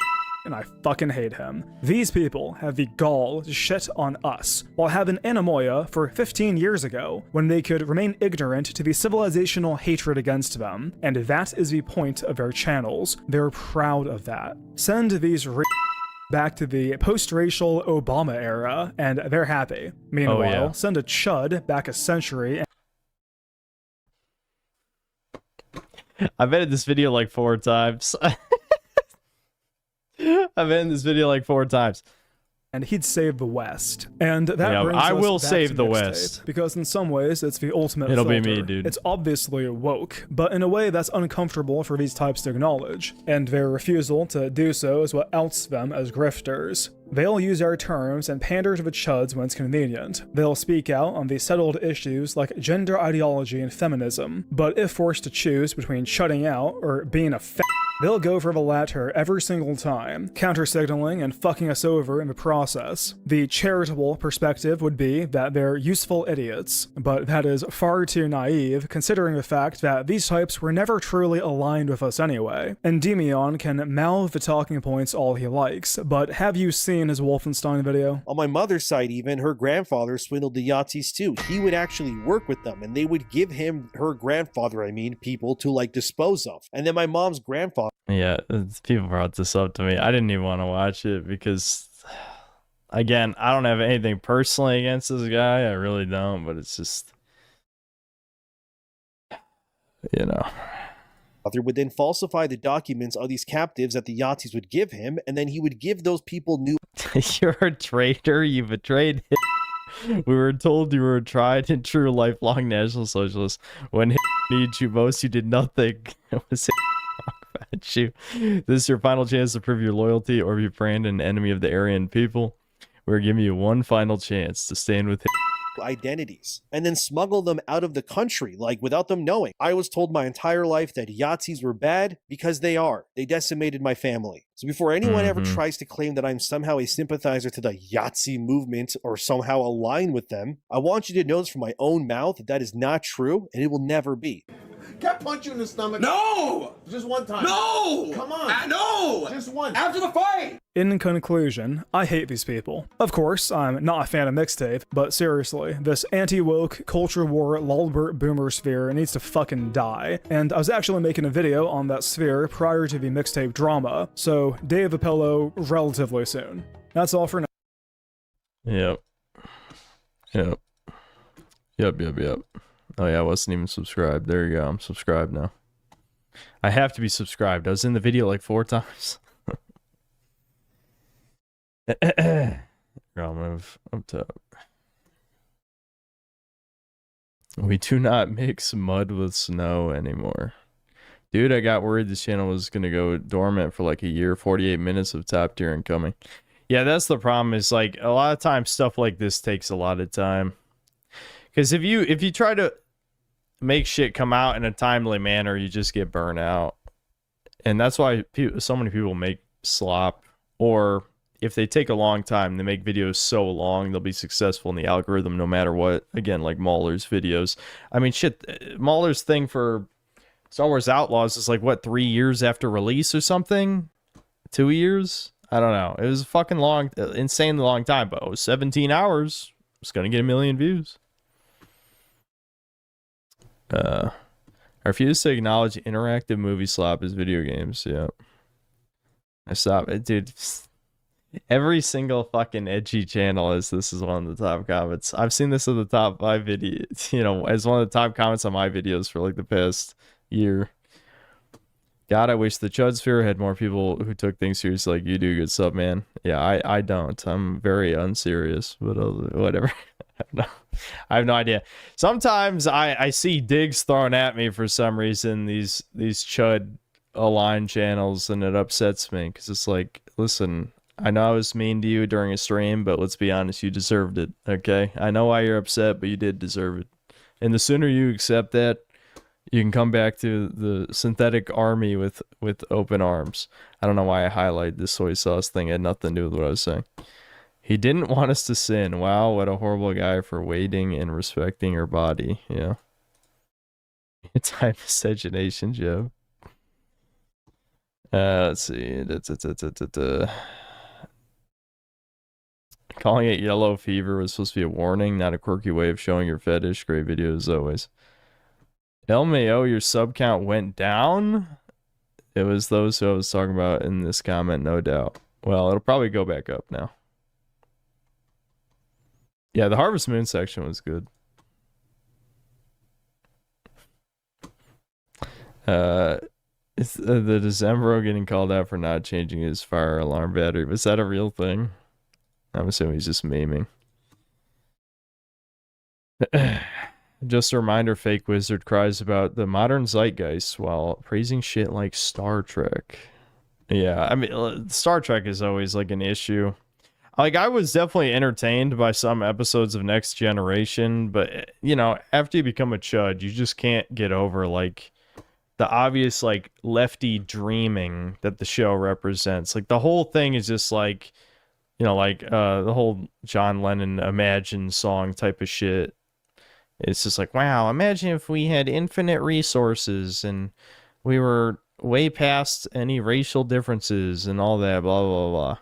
and I fucking hate him. These people have the gall to shit on us, while having anemoia for 15 years ago, when they could remain ignorant to the civilizational hatred against them, and that is the point of their channels. They're proud of that. Send these back to the post-racial Obama era, and they're happy. Meanwhile, send a chud back a century. I've edited this video like 4 times. I've been in this video like 4 times. And he'd save the West. And that brings I us will back save to the Mixtape, West. because in some ways it's the ultimate It'll filter. be me, dude. It's obviously woke, but in a way that's uncomfortable for these types to acknowledge. And their refusal to do so is what outs them as grifters. They'll use our terms and pander to the chuds when it's convenient. They'll speak out on the settled issues like gender ideology and feminism, but if forced to choose between shutting out or being a they'll go for the latter every single time, counter-signaling and fucking us over in the process. The charitable perspective would be that they're useful idiots, but that is far too naive considering the fact that these types were never truly aligned with us anyway. Endymion can mouth the talking points all he likes, but have you seen his Wolfenstein video? On my mother's side even, her grandfather swindled the Yahtzees too. He would actually work with them, and they would give him, her grandfather, people to like dispose of. And then my mom's grandfather. Yeah, people brought this up to me. I didn't even want to watch it because Again, I don't have anything personally against this guy. I really don't, but it's just, you know. Author would then falsify the documents of these captives that the Yahtzees would give him, and then he would give those people new. You're a traitor. You betrayed him. We were told you were a tried and true lifelong National Socialist. When he needs you most, you did nothing. It was about you. This is your final chance to prove your loyalty or be branded an enemy of the Aryan people. We're giving you one final chance to stand with him. Identities and then smuggle them out of the country, like without them knowing. I was told my entire life that Yahtzees were bad because they are. They decimated my family. So before anyone ever tries to claim that I'm somehow a sympathizer to the Yahtzee movement or somehow aligned with them, I want you to know this from my own mouth that is not true and it will never be. Can't punch you in the stomach. No! Just one time. No! Come on. No! Just one. After the fight! In conclusion, I hate these people. Of course, I'm not a fan of Mixtape, but seriously, this anti-woke, culture war, lolbert boomer sphere needs to fucking die. And I was actually making a video on that sphere prior to the Mixtape drama, so Day of Apollo relatively soon. That's all for now. Yep. Yep. Yep. Oh yeah, I wasn't even subscribed. There you go. I'm subscribed now. I have to be subscribed. I was in the video like 4 times. I'll move up top. We do not mix mud with snow anymore. Dude, I got worried this channel was going to go dormant for like a year. 48 minutes of top tier incoming. Yeah, that's the problem, is like a lot of times stuff like this takes a lot of time. Because if you try to make shit come out in a timely manner, you just get burnt out. And that's why so many people make slop. Or if they take a long time, they make videos so long, they'll be successful in the algorithm no matter what. Again, like Mauler's videos. I mean, shit, Mauler's thing for Star Wars Outlaws is like, what, 3 years after release or something? 2 years? I don't know. It was a fucking long, insanely long time, but it was 17 hours. It's gonna get 1 million views. I refuse to acknowledge interactive movie slop as video games. Yeah. I stop it, dude. Every single fucking edgy channel this is one of the top comments. I've seen this in the top 5 videos, you know, as one of the top comments on my videos for like the past year. God, I wish the Chud Sphere had more people who took things seriously like you do. Good sub, man. Yeah, I don't. I'm very unserious, but whatever. I have no idea. Sometimes I see digs thrown at me for some reason, these Chud aligned channels, and it upsets me because it's like, listen, I know I was mean to you during a stream, but let's be honest, you deserved it, okay? I know why you're upset, but you did deserve it. And the sooner you accept that, you can come back to the synthetic army with open arms. I don't know why I highlight this soy sauce thing. It had nothing to do with what I was saying. He didn't want us to sin. Wow, what a horrible guy for waiting and respecting her body. Yeah. Time miscegenation, Joe. Let's see. Calling it yellow fever was supposed to be a warning, not a quirky way of showing your fetish. Great video as always. LMAO, your sub count went down? It was those who I was talking about in this comment, no doubt. Well, it'll probably go back up now. Yeah, the Harvest Moon section was good. Is the Decembro getting called out for not changing his fire alarm battery? Was that a real thing? I'm assuming he's just memeing. Just a reminder, Fake Wizard cries about the modern zeitgeist while praising shit like Star Trek. Yeah, I mean, Star Trek is always like an issue. Like, I was definitely entertained by some episodes of Next Generation, but, you know, after you become a chud, you just can't get over, like, the obvious, like, lefty dreaming that the show represents. Like, the whole thing is just, like, you know, like, the whole John Lennon Imagine song type of shit. It's just like, wow, imagine if we had infinite resources and we were way past any racial differences and all that, blah, blah, blah.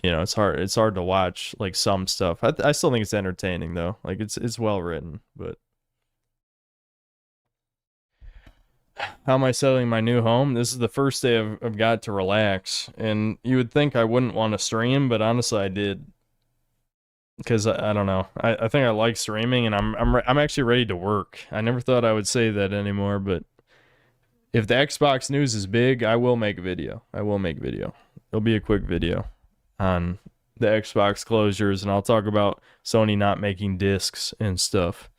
You know, it's hard to watch, like, some stuff. I still think it's entertaining, though. Like, it's well written, but How am I settling my new home? This is the first day I've got to relax, and you would think I wouldn't want to stream, but honestly, I did. Because I don't know, I think I like streaming, and I'm actually ready to work. I never thought I would say that anymore, but if the Xbox news is big, I will make a video. It'll be a quick video on the Xbox closures, and I'll talk about Sony not making discs and stuff.